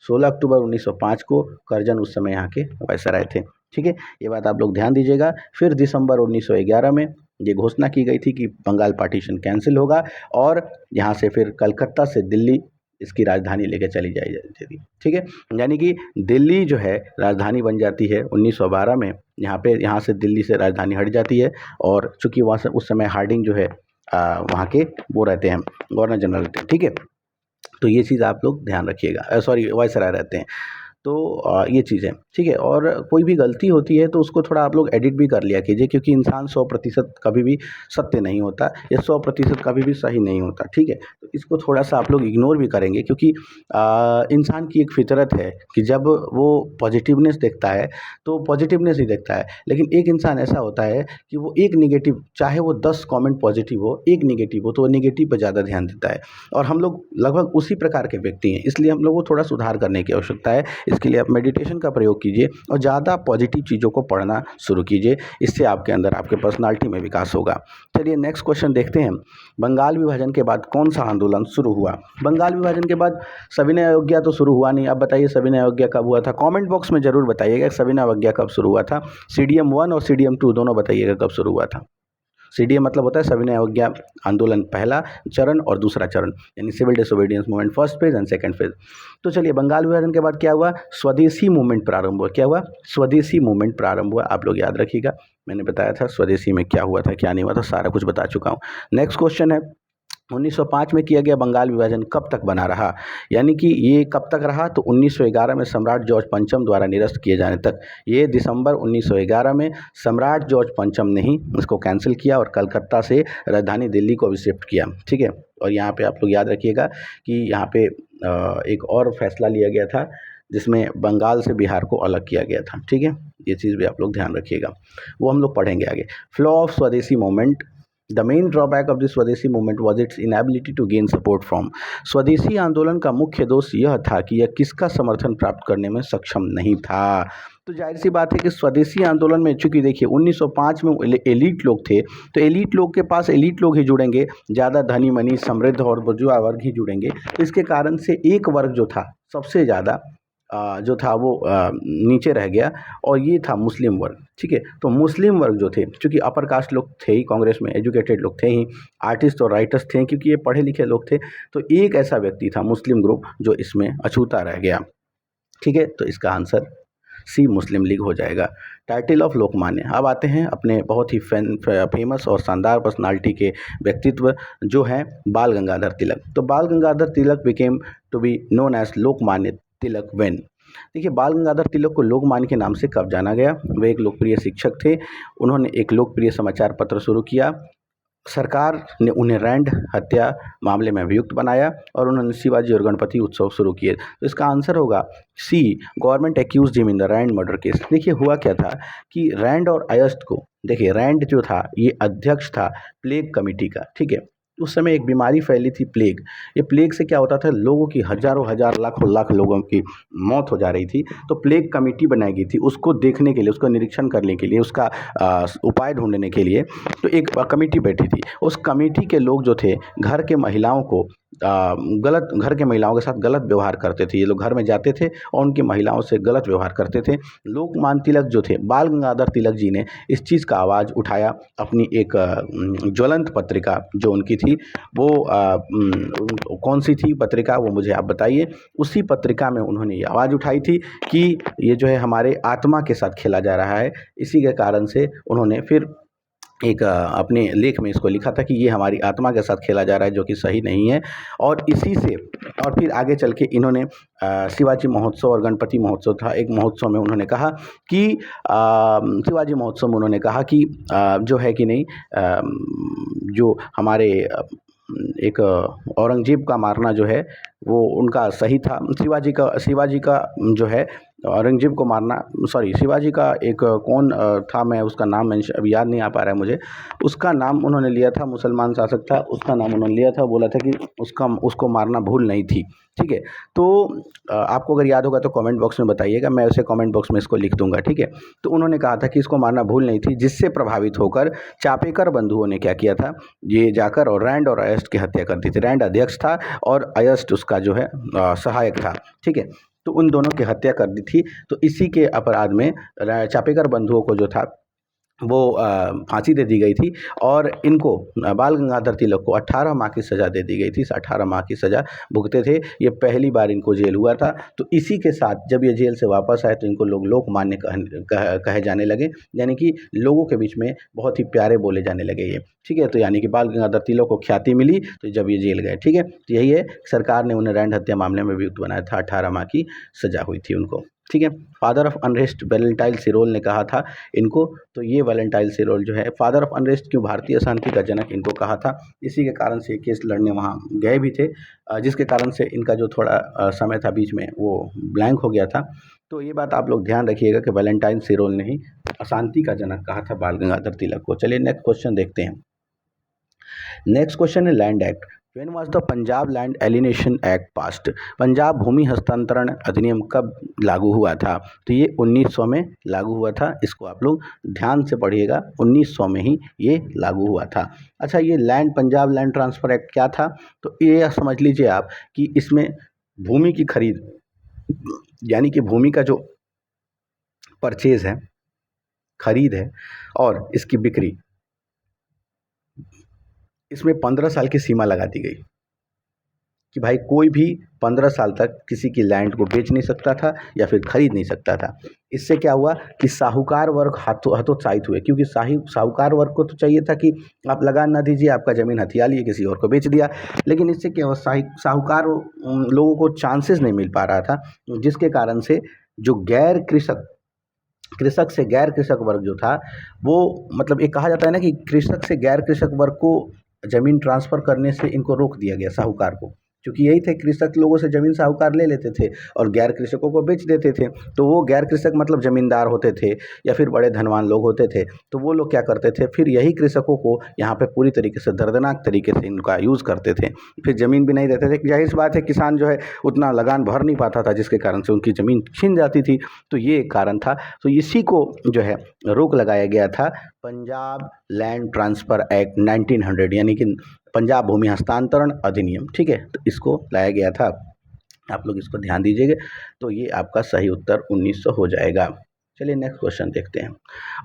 16 अक्टूबर 1905 को कर्जन उस समय यहाँ के वायसराय थे। ठीक है, ये बात आप लोग ध्यान दीजिएगा। फिर दिसंबर 1911 में ये घोषणा की गई थी कि बंगाल पार्टीशन कैंसिल होगा, और यहाँ से फिर कलकत्ता से दिल्ली इसकी राजधानी लेके चली जाती थी। ठीक है, यानी कि दिल्ली जो है राजधानी बन जाती है 1912 में। यहाँ से दिल्ली से राजधानी हट जाती है, और चूंकि वहाँ से उस समय हार्डिंग जो है वहाँ के वो रहते हैं, गवर्नर जनरल। ठीक है, तो ये चीज़ आप लोग ध्यान रखिएगा। सॉरी, वायसराय रहते हैं। तो ये चीज़ है, ठीक है। और कोई भी गलती होती है तो उसको थोड़ा आप लोग एडिट भी कर लिया कीजिए, क्योंकि इंसान 100% कभी भी सत्य नहीं होता या 100% कभी भी सही नहीं होता, ठीक है। तो इसको थोड़ा सा आप लोग इग्नोर भी करेंगे, क्योंकि इंसान की एक फितरत है कि जब वो पॉजिटिवनेस देखता है तो पॉजिटिवनेस ही देखता है, लेकिन एक इंसान ऐसा होता है कि वो एक नेगेटिव, चाहे वो 10 कमेंट पॉजिटिव हो, एक नेगेटिव हो, तो वो नेगेटिव पर ज़्यादा ध्यान देता है। और हम लोग लगभग उसी प्रकार के व्यक्ति हैं, इसलिए हम लोग को थोड़ा सुधार करने की आवश्यकता है। इसके लिए आप मेडिटेशन का प्रयोग कीजिए और ज़्यादा पॉजिटिव चीज़ों को पढ़ना शुरू कीजिए, इससे आपके अंदर आपके पर्सनालिटी में विकास होगा। चलिए नेक्स्ट क्वेश्चन देखते हैं। बंगाल विभाजन के बाद कौन सा आंदोलन शुरू हुआ? बंगाल विभाजन के बाद सविनय अवज्ञा तो शुरू हुआ नहीं। आप बताइए सविनय अवज्ञा कब हुआ था? कमेंट बॉक्स में जरूर बताइएगा सविनय अवज्ञा कब शुरू हुआ था। CDM 1 और CDM 2 दोनों बताइएगा कब शुरू हुआ था। CDM मतलब होता है सविनय अवज्ञा आंदोलन पहला चरण और दूसरा चरण, यानी civil disobedience movement first phase and second phase. तो चलिए बंगाल विभाजन के बाद क्या हुआ? स्वदेशी मूवमेंट प्रारंभ हुआ। क्या हुआ? स्वदेशी मूवमेंट प्रारंभ हुआ। आप लोग याद रखिएगा, मैंने बताया था स्वदेशी में क्या हुआ था क्या नहीं हुआ था, सारा कुछ बता चुका हूँ। नेक्स्ट क्वेश्चन है, 1905 में किया गया बंगाल विभाजन कब तक बना रहा? यानी कि ये कब तक रहा? तो 1911 में सम्राट जॉर्ज पंचम द्वारा निरस्त किए जाने तक। ये दिसंबर 1911 में सम्राट जॉर्ज पंचम ने ही इसको कैंसिल किया और कलकत्ता से राजधानी दिल्ली को शिफ्ट किया, ठीक है। और यहाँ पे आप लोग याद रखिएगा कि यहाँ पे एक और फैसला लिया गया था जिसमें बंगाल से बिहार को अलग किया गया था, ठीक है। ये चीज़ भी आप लोग ध्यान रखिएगा, वो हम लोग पढ़ेंगे आगे। Flaw of swadeshi movement. The main drawback of the swadeshi movement was its inability to gain support from. Swadeshi आंदोलन का मुख्य दोष यह था कि यह किसका समर्थन प्राप्त करने में सक्षम नहीं था। तो जाहिर सी बात है कि स्वदेशी आंदोलन में, चूंकि देखिए 1905 में एलीट लोग थे, तो एलीट लोग के पास एलीट लोग ही जुड़ेंगे, ज़्यादा धनी मनी समृद्ध और बुर्जुआ वर्ग ही जुड़ेंगे। तो इसके कारण से एक वर्ग जो था सबसे ज़्यादा जो था वो नीचे रह गया, और ये था मुस्लिम वर्ग, ठीक है। तो मुस्लिम वर्ग जो थे, चूँकि अपर कास्ट लोग थे ही, कांग्रेस में एजुकेटेड लोग थे ही, आर्टिस्ट और राइटर्स थे क्योंकि ये पढ़े लिखे लोग थे, तो एक ऐसा व्यक्ति था मुस्लिम ग्रुप जो इसमें अछूता रह गया, ठीक है। तो इसका आंसर सी मुस्लिम लीग हो जाएगा। Title of Lokmanya. अब आते हैं अपने बहुत ही फेमस और शानदार पर्सनालिटी के व्यक्तित्व जो हैं बाल गंगाधर तिलक। तो Bal Gangadhar Tilak became to be known as Lokmanya Tilak when. देखिए बाल गंगाधर तिलक को लोकमान्य के नाम से कब जाना गया? वे एक लोकप्रिय शिक्षक थे। उन्होंने एक लोकप्रिय समाचार पत्र शुरू किया। सरकार ने उन्हें रैंड हत्या मामले में अभियुक्त बनाया और उन्होंने शिवाजी और गणपति उत्सव शुरू किए। तो इसका आंसर होगा C, government accused him in the Rand murder case. देखिए हुआ क्या था कि रैंड और अयस्ट को, देखिए रैंड जो था ये अध्यक्ष था प्लेग कमेटी का, ठीक है। उस समय एक बीमारी फैली थी प्लेग। ये प्लेग से क्या होता था, लोगों की हजारों हजार लाखों लाख लोगों की मौत हो जा रही थी। तो प्लेग कमेटी बनाई गई थी उसको देखने के लिए, उसको निरीक्षण करने के लिए, उसका उपाय ढूंढने के लिए। तो एक कमेटी बैठी थी। उस कमेटी के लोग जो थे घर के महिलाओं को घर के महिलाओं के साथ गलत व्यवहार करते थे। ये लोग घर में जाते थे और उनकी महिलाओं से गलत व्यवहार करते थे। लोकमान्य तिलक जो थे, बाल गंगाधर तिलक जी ने इस चीज़ का आवाज़ उठाया। अपनी एक ज्वलंत पत्रिका जो उनकी थी वो कौन सी थी पत्रिका, वो मुझे आप बताइए। उसी पत्रिका में उन्होंने ये आवाज़ उठाई थी कि ये जो है हमारे आत्मा के साथ खेला जा रहा है। इसी के कारण से उन्होंने फिर एक अपने लेख में इसको लिखा था कि ये हमारी आत्मा के साथ खेला जा रहा है, जो कि सही नहीं है। और इसी से और फिर आगे चल के इन्होंने शिवाजी महोत्सव और गणपति महोत्सव था, एक महोत्सव में उन्होंने कहा कि शिवाजी महोत्सव में उन्होंने कहा कि जो है कि नहीं, जो हमारे एक औरंगजेब का मारना जो है वो उनका सही था। शिवाजी का जो है औरंगजेब को मारना, सॉरी शिवाजी का एक कौन था, मैं उसका नाम अभी याद नहीं आ पा रहा है मुझे। उसका नाम उन्होंने लिया था, मुसलमान शासक था, उसका नाम उन्होंने लिया था, बोला था कि उसको मारना भूल नहीं थी, ठीक है। तो आपको अगर याद होगा तो कमेंट बॉक्स में बताइएगा, मैं उसे कमेंट बॉक्स में इसको लिख दूंगा, ठीक है। तो उन्होंने कहा था कि इसको मारना भूल नहीं थी, जिससे प्रभावित होकर चापेकर बंधुओं ने क्या किया था, ये जाकर और रैंड और अयस्ट की हत्या कर दी थी। रैंड अध्यक्ष था और अयस्ट उसका जो है सहायक था, ठीक है। तो उन दोनों की हत्या कर दी थी। तो इसी के अपराध में चापेकर बंधुओं को जो था वो फांसी दे दी गई थी और इनको बाल गंगाधर तिलक को 18 माह की सज़ा दे दी गई थी। 18 माह की सज़ा भुगते थे। ये पहली बार इनको जेल हुआ था। तो इसी के साथ जब ये जेल से वापस आए तो इनको लोग लोकमान्य कहे जाने लगे, यानी कि लोगों के बीच में बहुत ही प्यारे बोले जाने लगे ये। ठीक है, तो यानी कि बाल गंगाधर तिलक को ख्याति मिली तो जब ये जेल गए। ठीक है, तो यही है, सरकार ने उन्हें रैंड हत्या मामले में अभियुक्त बनाया था। 18 माह की सज़ा हुई थी उनको। ठीक है, फादर ऑफ अनरेस्ट वैलेंटाइन सिरोल ने कहा था इनको। तो ये वैलेंटाइन सिरोल जो है फादर ऑफ अनरेस्ट, क्यों, भारतीय अशांति का जनक इनको कहा था। इसी के कारण से केस लड़ने वहाँ गए भी थे, जिसके कारण से इनका जो थोड़ा समय था बीच में वो ब्लैंक हो गया था। तो ये बात आप लोग ध्यान रखिएगा कि वैलेंटाइन सिरोल ने ही अशांति का जनक कहा था बाल गंगाधर तिलक को। चलिए नेक्स्ट क्वेश्चन देखते हैं। नेक्स्ट क्वेश्चन है land act. When was the Punjab land alienation act passed? Punjab भूमि हस्तांतरण अधिनियम कब लागू हुआ था? तो ये 1900 में लागू हुआ था। इसको आप लोग ध्यान से पढ़िएगा, 1900 में ही ये लागू हुआ था। अच्छा, ये पंजाब लैंड ट्रांसफ़र एक्ट क्या था? तो ये समझ लीजिए आप कि इसमें भूमि की खरीद, यानी कि भूमि का जो परचेज है, खरीद है और इसकी बिक्री, इसमें 15 साल की सीमा लगा दी गई कि भाई कोई भी 15 साल तक किसी की लैंड को बेच नहीं सकता था या फिर खरीद नहीं सकता था। इससे क्या हुआ कि साहूकार वर्ग हतोत्साहित हुए, क्योंकि साहूकार वर्ग को तो चाहिए था कि आप लगान ना दीजिए, आपका ज़मीन हथिया लिए किसी और को बेच दिया। लेकिन इससे क्या हुआ, साहूकार लोगों को चांसेस नहीं मिल पा रहा था, जिसके कारण से जो गैर कृषक कृषक से गैर कृषक वर्ग जो था वो, मतलब एक कहा जाता है ना कि कृषक से गैर कृषक वर्ग को ज़मीन ट्रांसफ़र करने से इनको रोक दिया गया, साहूकार को। क्योंकि यही थे, कृषक लोगों से ज़मीन साहूकार ले लेते थे और गैर कृषकों को बेच देते थे। तो वो गैर कृषक मतलब ज़मींदार होते थे या फिर बड़े धनवान लोग होते थे। तो वो लोग क्या करते थे, फिर यही कृषकों को यहाँ पे पूरी तरीके से दर्दनाक तरीके से इनका यूज़ करते थे। फिर ज़मीन भी नहीं देते थे। ज़ाहिर सी बात है, किसान जो है उतना लगान भर नहीं पाता था, जिसके कारण से उनकी ज़मीन छिन जाती थी। तो ये एक कारण था। तो इसी को जो है रोक लगाया गया था पंजाब लैंड ट्रांसफ़र एक्ट 1900, यानी कि पंजाब भूमि हस्तांतरण अधिनियम। ठीक है, तो इसको लाया गया था। आप लोग इसको ध्यान दीजिएगा। तो ये आपका सही उत्तर 1900 हो जाएगा। चलिए नेक्स्ट क्वेश्चन देखते हैं।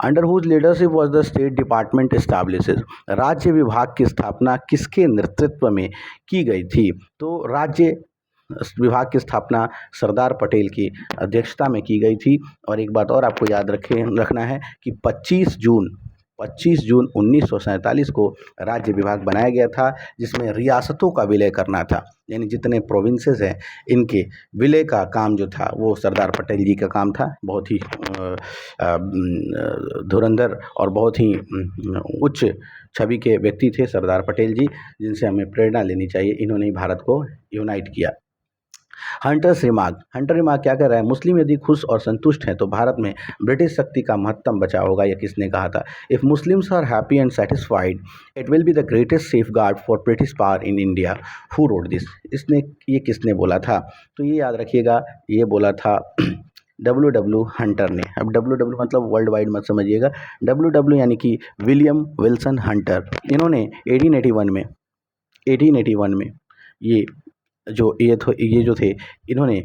Under whose leadership was the state department established? राज्य विभाग की स्थापना किसके नेतृत्व में की गई थी? तो राज्य विभाग की स्थापना सरदार पटेल की अध्यक्षता में की गई थी। और एक बात और आपको याद रखना है कि 25 जून 1947 को राज्य विभाग बनाया गया था, जिसमें रियासतों का विलय करना था। यानी जितने प्रोविंसेस हैं इनके विलय का काम जो था वो सरदार पटेल जी का काम था। बहुत ही धुरंधर और बहुत ही उच्च छवि के व्यक्ति थे सरदार पटेल जी, जिनसे हमें प्रेरणा लेनी चाहिए। इन्होंने ही भारत को यूनाइट किया। हंटर रिमार्क क्या कह रहा है? मुस्लिम यदि खुश और संतुष्ट हैं तो भारत में ब्रिटिश शक्ति का महत्तम बचाव होगा। यह किसने कहा था? If Muslims are happy and satisfied it will be the greatest safeguard for British power in India. Who wrote this? ये किसने बोला था? तो ये याद रखिएगा, ये बोला था डब्ल्यू हंटर ने। अब डब्ल्यू मतलब वर्ल्ड वाइड मत समझिएगा। डब्ल्यू यानी कि विलियम विल्सन हंटर। इन्होंने 1881 में ये जो थे, इन्होंने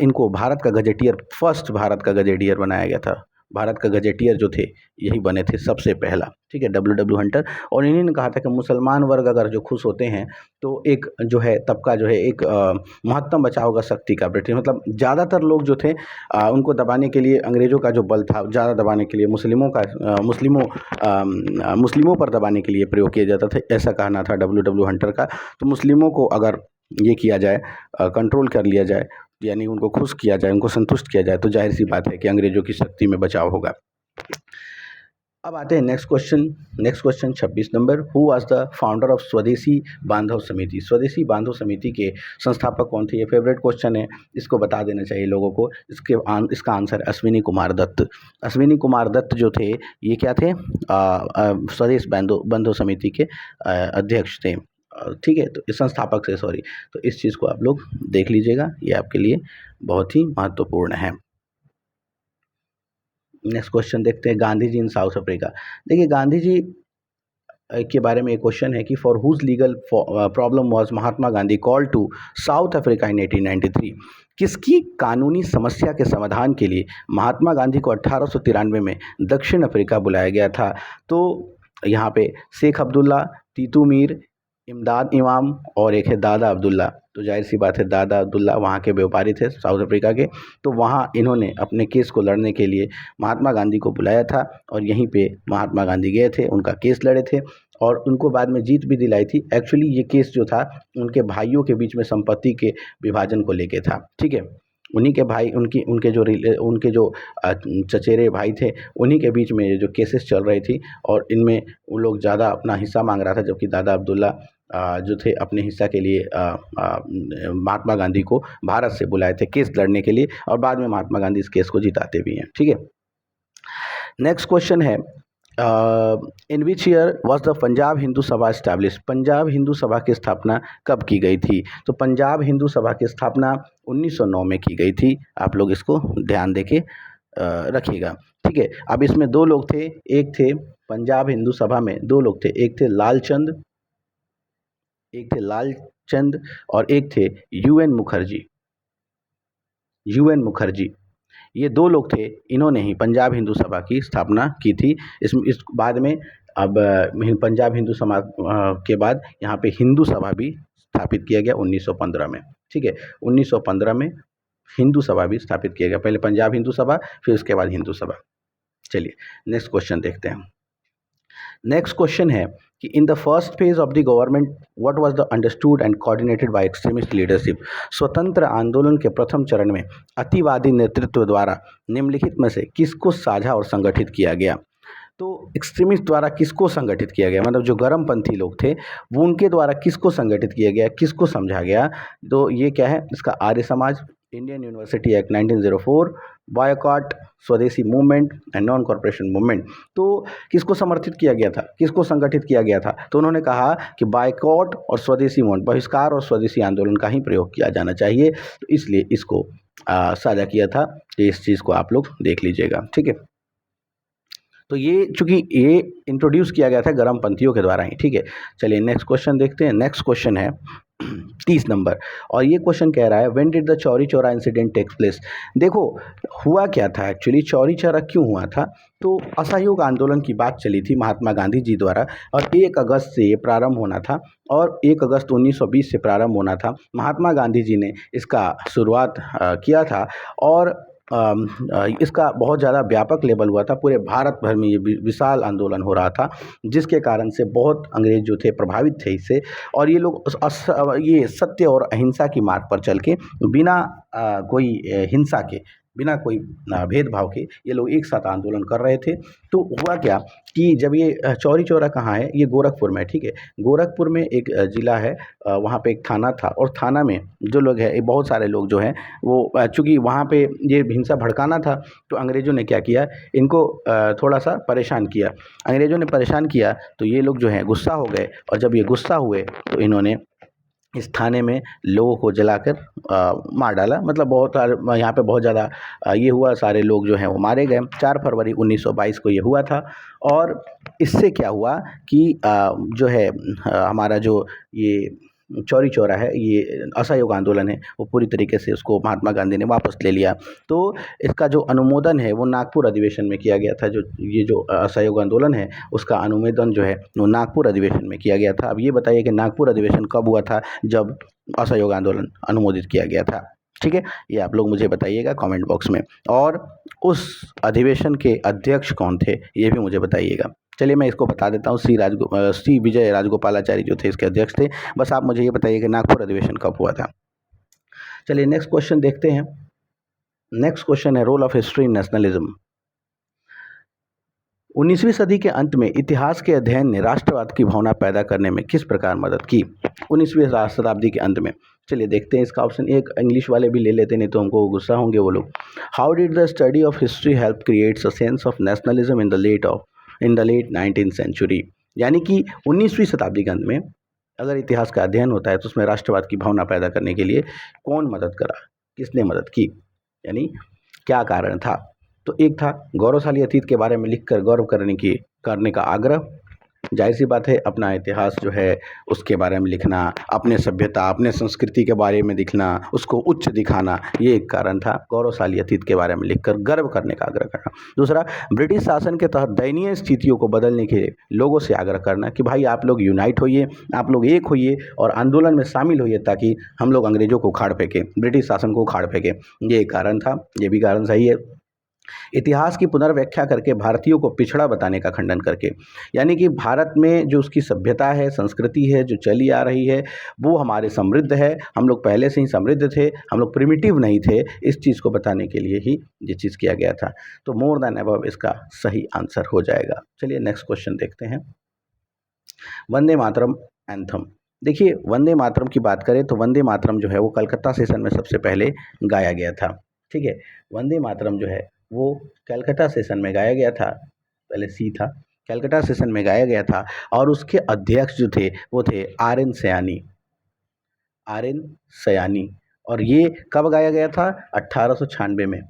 इनको भारत का गजेटियर, फर्स्ट भारत का गजेटियर बनाया गया था। भारत का गजेटियर जो थे यही बने थे सबसे पहला। ठीक है, डब्ल्यू हंटर। और इन्होंने कहा था कि मुसलमान वर्ग अगर जो खुश होते हैं तो एक जो है तबका जो है एक महत्तम बचाव होगा शक्ति का। ब्रिटिश मतलब ज़्यादातर लोग जो थे उनको दबाने के लिए, अंग्रेज़ों का जो बल था ज़्यादा दबाने के लिए मुस्लिमों पर दबाने के लिए प्रयोग किया जाता था, ऐसा कहना था डब्ल्यू हंटर का। तो मुस्लिमों को अगर ये किया जाए, कंट्रोल कर लिया जाए, यानी उनको खुश किया जाए, उनको संतुष्ट किया जाए, तो जाहिर सी बात है कि अंग्रेज़ों की शक्ति में बचाव होगा। अब आते हैं next question 26 number. Who was the founder of स्वदेशी बांधव समिति? स्वदेशी बांधव समिति के संस्थापक कौन थे? ये फेवरेट क्वेश्चन है, इसको बता देना चाहिए लोगों को। इसका आंसर अश्विनी कुमार दत्त। अश्विनी कुमार दत्त जो थे ये क्या थे? स्वदेश बांधव समिति के अध्यक्ष थे। ठीक है, तो इस संस्थापक से, सॉरी। तो इस चीज़ को आप लोग देख लीजिएगा, ये आपके लिए बहुत ही महत्वपूर्ण है। नेक्स्ट क्वेश्चन देखते हैं। गांधी जी इन साउथ अफ्रीका। देखिए, गांधी जी के बारे में एक क्वेश्चन है कि for whose legal problem was Mahatma Gandhi call to South Africa in 1893। किसकी कानूनी समस्या के समाधान के लिए महात्मा गांधी को 1893 में दक्षिण अफ्रीका बुलाया गया था? तो यहाँ पे शेख अब्दुल्ला, टीटू मीर, इमदाद इमाम और एक है दादा अब्दुल्ला। तो जाहिर सी बात है दादा अब्दुल्ला वहाँ के व्यापारी थे साउथ अफ्रीका के, तो वहाँ इन्होंने अपने केस को लड़ने के लिए महात्मा गांधी को बुलाया था और यहीं पे महात्मा गांधी गए थे, उनका केस लड़े थे और उनको बाद में जीत भी दिलाई थी। एक्चुअली ये केस जो था उनके भाइयों के बीच में संपत्ति के विभाजन को लेके था, ठीक है। उन्हीं के भाई उनके जो चचेरे भाई थे, उन्हीं के बीच में जो केसेस चल रही थी और इनमें वो लोग ज़्यादा अपना हिस्सा मांग रहा था, जबकि दादा अब्दुल्ला जो थे अपने हिस्सा के लिए महात्मा गांधी को भारत से बुलाए थे केस लड़ने के लिए और बाद में महात्मा गांधी इस केस को जिताते भी हैं, ठीक है। नेक्स्ट क्वेश्चन है in which year was the Punjab Hindu Sabha establish. Punjab Hindu सभा की स्थापना कब की गई थी? तो पंजाब हिंदू सभा की स्थापना 1909 में की गई थी। आप लोग इसको ध्यान देके रखिएगा, ठीक है। अब इसमें दो लोग थे, एक थे पंजाब हिंदू सभा में दो लोग थे, एक थे लालचंद और एक थे यूएन मुखर्जी। ये दो लोग थे, इन्होंने ही पंजाब हिंदू सभा की स्थापना की थी। इस बाद में अब पंजाब हिंदू सभा के बाद यहाँ पे हिंदू सभा भी स्थापित किया गया 1915 में, ठीक है। 1915 में हिंदू सभा भी स्थापित किया गया, पहले पंजाब हिंदू सभा फिर उसके बाद हिंदू सभा। चलिए नेक्स्ट क्वेश्चन देखते हैं। नेक्स्ट क्वेश्चन है कि in the first phase of the government what was the understood and coordinated by extremist leadership. स्वतंत्र आंदोलन के प्रथम चरण में अतिवादी नेतृत्व द्वारा निम्नलिखित में से किसको साझा और संगठित किया गया? तो एक्सट्रीमिस्ट द्वारा किसको संगठित किया गया, मतलब जो गर्मपंथी लोग थे वो उनके द्वारा किसको संगठित किया गया, किसको समझा गया? तो ये क्या है इसका? Arya Samaj, Indian university act 1904, boycott, स्वदेशी movement and non corporation movement. तो किसको समर्थित किया गया था, किसको संगठित किया गया था? तो उन्होंने कहा कि बायकॉट और स्वदेशी मूवमेंट, बहिष्कार और स्वदेशी आंदोलन का ही प्रयोग किया जाना चाहिए, तो इसलिए इसको साझा किया था। इस चीज़ को आप लोग देख लीजिएगा, ठीक है। तो ये चूंकि ये इंट्रोड्यूस किया गया था गर्मपंथियों के द्वारा ही, ठीक है। चलिए नेक्स्ट क्वेश्चन देखते हैं। नेक्स्ट क्वेश्चन है 30 नंबर और ये क्वेश्चन कह रहा है when did the Chauri Chaura incident takes place. देखो हुआ क्या था एक्चुअली, चौरी चौरा क्यों हुआ था? तो असहयोग आंदोलन की बात चली थी महात्मा गांधी जी द्वारा और 1 अगस्त से ये प्रारंभ होना था और 1 अगस्त 1920 से प्रारंभ होना था। महात्मा गांधी जी ने इसका शुरुआत किया था और इसका बहुत ज़्यादा व्यापक लेवल हुआ था, पूरे भारत भर में ये विशाल आंदोलन हो रहा था, जिसके कारण से बहुत अंग्रेज जो थे प्रभावित थे इससे और ये लोग ये सत्य और अहिंसा की मार्ग पर चल के बिना कोई हिंसा के, बिना कोई भेदभाव के ये लोग एक साथ आंदोलन कर रहे थे। तो हुआ क्या कि जब ये चौरी चौरा कहाँ है? ये गोरखपुर में, ठीक है। गोरखपुर में एक ज़िला है, वहाँ पे एक थाना था और थाना में जो लोग हैं बहुत सारे लोग जो हैं वो चूँकि वहाँ पे ये हिंसा भड़काना था तो अंग्रेज़ों ने क्या किया, इनको थोड़ा सा परेशान किया। अंग्रेज़ों ने परेशान किया तो ये लोग जो हैं गुस्सा हो गए और जब ये गुस्सा हुए तो इन्होंने इस थाने में लोगों को जलाकर मार डाला। मतलब बहुत सारे यहाँ पे बहुत ज़्यादा ये हुआ, सारे लोग जो हैं वो मारे गए। 4 फरवरी 1922 को ये हुआ था और इससे क्या हुआ कि जो है हमारा जो ये चौरी चौरा है, ये असहयोग आंदोलन है, वो पूरी तरीके से उसको महात्मा गांधी ने वापस ले लिया। तो इसका जो अनुमोदन है वो नागपुर अधिवेशन में किया गया था। जो ये जो असहयोग आंदोलन है उसका अनुमोदन जो है वो नागपुर अधिवेशन में किया गया था। अब ये बताइए कि नागपुर अधिवेशन कब हुआ था? जब असहयोग आंदोलन अनुमोदित किया गया था, ठीक है। ये आप लोग मुझे बताइएगा कमेंट बॉक्स में। और उस अधिवेशन के अध्यक्ष कौन थे ये भी मुझे बताइएगा। चलिए मैं इसको बता देता हूँ, सी विजय राजगोपालाचारी जो थे इसके अध्यक्ष थे। बस आप मुझे ये बताइए कि नागपुर अधिवेशन कब हुआ था। चलिए नेक्स्ट क्वेश्चन देखते हैं। नेक्स्ट क्वेश्चन है role of history in nationalism. 19वीं सदी के अंत में इतिहास के अध्ययन ने राष्ट्रवाद की भावना पैदा करने में किस प्रकार मदद की? 19वीं शताब्दी के अंत में। चलिए देखते हैं इसका ऑप्शन। एक इंग्लिश वाले भी ले लेते, नहीं तो हमको गुस्सा होंगे वो लोग। How did the study of history help creates a sense of nationalism in the late 19th century. यानी कि 19वीं शताब्दी के अंत में अगर इतिहास का अध्ययन होता है तो उसमें राष्ट्रवाद की भावना पैदा करने के लिए कौन मदद करा, किसने मदद की, यानी क्या कारण था? तो एक था गौरवशाली अतीत के बारे में लिखकर गौरव करने का आग्रह, जाहिर सी बात है अपना इतिहास जो है उसके बारे में लिखना, अपने सभ्यता अपने संस्कृति के बारे में लिखना, उसको उच्च दिखाना, ये एक कारण था। गौरवशाली अतीत के बारे में लिखकर गर्व करने का आग्रह करना। दूसरा, ब्रिटिश शासन के तहत दयनीय स्थितियों को बदलने के लोगों से आग्रह करना कि भाई आप लोग यूनाइट होइए, आप लोग एक होइए और आंदोलन में शामिल होइए ताकि हम लोग अंग्रेजों को उखाड़ फेंकें, ब्रिटिश शासन को उखाड़ फेंकें। ये एक कारण था, ये भी कारण सही है। इतिहास की पुनर्व्याख्या करके भारतीयों को पिछड़ा बताने का खंडन करके, यानी कि भारत में जो उसकी सभ्यता है, संस्कृति है जो चली आ रही है वो हमारे समृद्ध है, हम लोग पहले से ही समृद्ध थे, हम लोग प्रिमिटिव नहीं थे, इस चीज़ को बताने के लिए ही ये चीज़ किया गया था। तो मोर देन अबव इसका सही आंसर हो जाएगा। चलिए नेक्स्ट क्वेश्चन देखते हैं। वंदे मातरम एंथम। देखिए वंदे मातरम की बात करें तो वंदे मातरम जो है वो कलकत्ता सेशन में सबसे पहले गाया गया था। ठीक है, वंदे मातरम जो है वो कलकत्ता सेशन में गाया गया था, पहले सी था, कलकत्ता सेशन में गाया गया था और उसके अध्यक्ष जो थे वो थे आर.एन. सयानी, आर.एन. सयानी। और ये कब गाया गया था? 1896 में।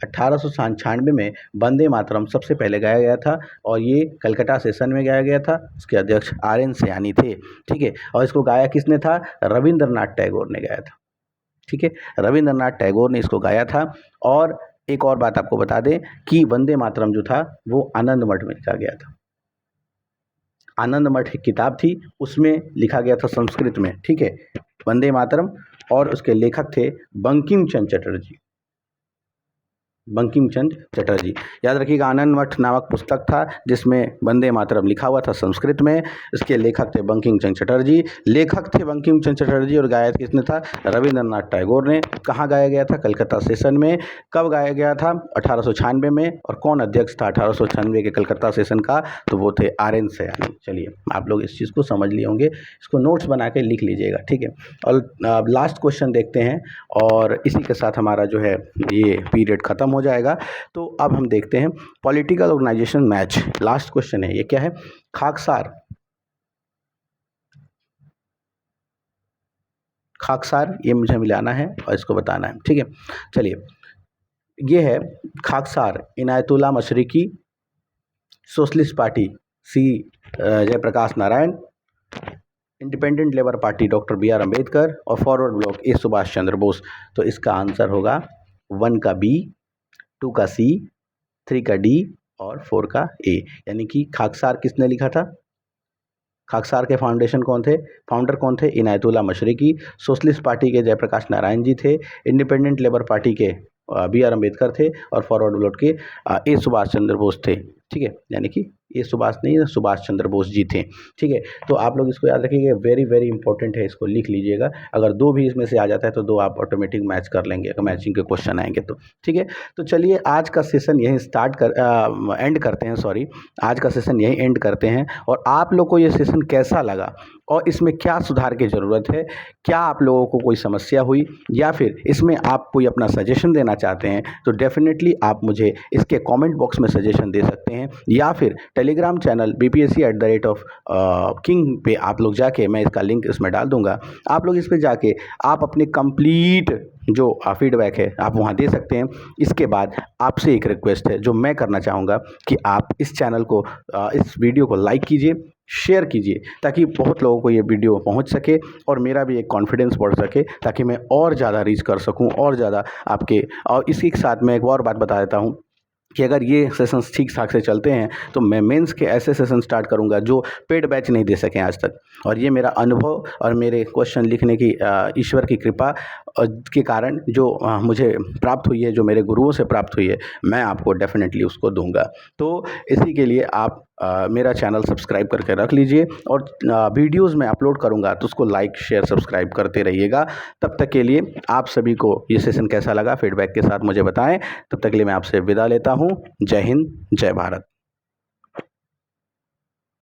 1896 में वंदे मातरम सबसे पहले गाया गया था और ये कलकत्ता सेशन में गाया गया था। इसके अध्यक्ष आर.एन. सयानी थे। ठीक है, और इसको गाया किसने था? रविंद्रनाथ टैगोर ने गाया था। ठीक है, रविंद्रनाथ टैगोर ने इसको गाया था। और एक और बात आपको बता दें कि वंदे मातरम जो था वो आनंद मठ में लिखा गया था। आनंद मठ एक किताब थी, उसमें लिखा गया था संस्कृत में। ठीक है, वंदे मातरम, और उसके लेखक थे बंकिम चंद्र चटर्जी, बंकिम चंद्र चटर्जी। याद रखिएगा, आनंद मठ नामक पुस्तक था जिसमें वंदे मातरम लिखा हुआ था संस्कृत में। इसके लेखक थे बंकिम चंद्र चटर्जी, लेखक थे बंकिम चंद्र चटर्जी और गायक किसने था? रविंद्रनाथ टैगोर ने। कहाँ गाया गया था? कलकत्ता सेशन में। कब गाया गया था? 1896 में। और कौन अध्यक्ष था 1896 के कलकत्ता सेशन का? तो वो थे आर.एन. सयानी। चलिए आप लोग इस चीज़ को समझ लिए होंगे, इसको नोट्स बना के लिख लीजिएगा। ठीक है, और लास्ट क्वेश्चन देखते हैं और इसी के साथ हमारा जो है ये पीरियड खत्म हो जाएगा। तो अब हम देखते हैं political organisation match. Last question है, ये क्या है? खाकसार। खाकसार ये मुझे मिलाना है और इसको बताना है। ठीक है, चलिए ये है Khaksar, Inayatullah Mashriqi, socialist party C Jayaprakash Narayan, independent labour party doctor B R. Ambedkar और forward bloc A Subhash Chandra Bose. तो इसका आंसर होगा 1 का बी, 2 का सी, 3 का डी और 4 का ए। यानी कि खाकसार किसने लिखा था? खाकसार के फाउंडर कौन थे? इनायतुल्लाह मशरिकी। सोशलिस्ट पार्टी के जयप्रकाश नारायण जी थे। इंडिपेंडेंट लेबर पार्टी के बी.आर. अम्बेडकर थे और फॉरवर्ड ब्लॉक के ए सुभाष चंद्र बोस थे। ठीक है, यानी कि ये सुभाष नहीं, सुभाष चंद्र बोस जी थे। ठीक है, तो आप लोग इसको याद रखिएगा, वेरी वेरी इंपॉर्टेंट है, इसको लिख लीजिएगा। अगर 2 भी इसमें से आ जाता है तो 2 आप ऑटोमेटिक मैच कर लेंगे अगर मैचिंग के क्वेश्चन आएंगे तो। ठीक है, तो चलिए आज का सेशन यहीं एंड करते हैं, सॉरी, आज का सेशन यहीं एंड करते हैं। और आप लोग को ये सेशन कैसा लगा और इसमें क्या सुधार की ज़रूरत है, क्या आप लोगों को कोई समस्या हुई या फिर इसमें आप कोई अपना सजेशन देना चाहते हैं, तो डेफिनेटली आप मुझे इसके कमेंट बॉक्स में सजेशन दे सकते हैं, या फिर टेलीग्राम चैनल BPSC@king पे आप लोग जाके, मैं इसका लिंक इसमें डाल दूंगा, आप लोग इस पे जाके आप अपने कंप्लीट जो फीडबैक है आप वहाँ दे सकते हैं। इसके बाद आपसे एक रिक्वेस्ट है जो मैं करना चाहूँगा कि आप इस चैनल को, इस वीडियो को लाइक कीजिए, शेयर कीजिए, ताकि बहुत लोगों को ये वीडियो पहुंच सके और मेरा भी एक कॉन्फिडेंस बढ़ सके, ताकि मैं और ज़्यादा रीच कर सकूं और ज़्यादा आपके। और इसी के साथ मैं एक और बात बता देता हूं कि अगर ये सेशंस ठीक ठाक से चलते हैं तो मैं मेंस के ऐसे सेशन स्टार्ट करूंगा जो पेड बैच नहीं दे सकें आज तक। और ये मेरा अनुभव और मेरे क्वेश्चन लिखने की ईश्वर की कृपा के कारण जो मुझे प्राप्त हुई है, जो मेरे गुरुओं से प्राप्त हुई है, मैं आपको डेफिनेटली उसको दूंगा। तो इसी के लिए आप मेरा चैनल सब्सक्राइब करके रख लीजिए और वीडियोज़ में अपलोड करूँगा तो उसको लाइक शेयर सब्सक्राइब करते रहिएगा। तब तक के लिए आप सभी को ये सेशन कैसा लगा फीडबैक के साथ मुझे बताएं। तब तक के लिए मैं आपसे विदा लेता हूँ। जय हिंद, जय भारत।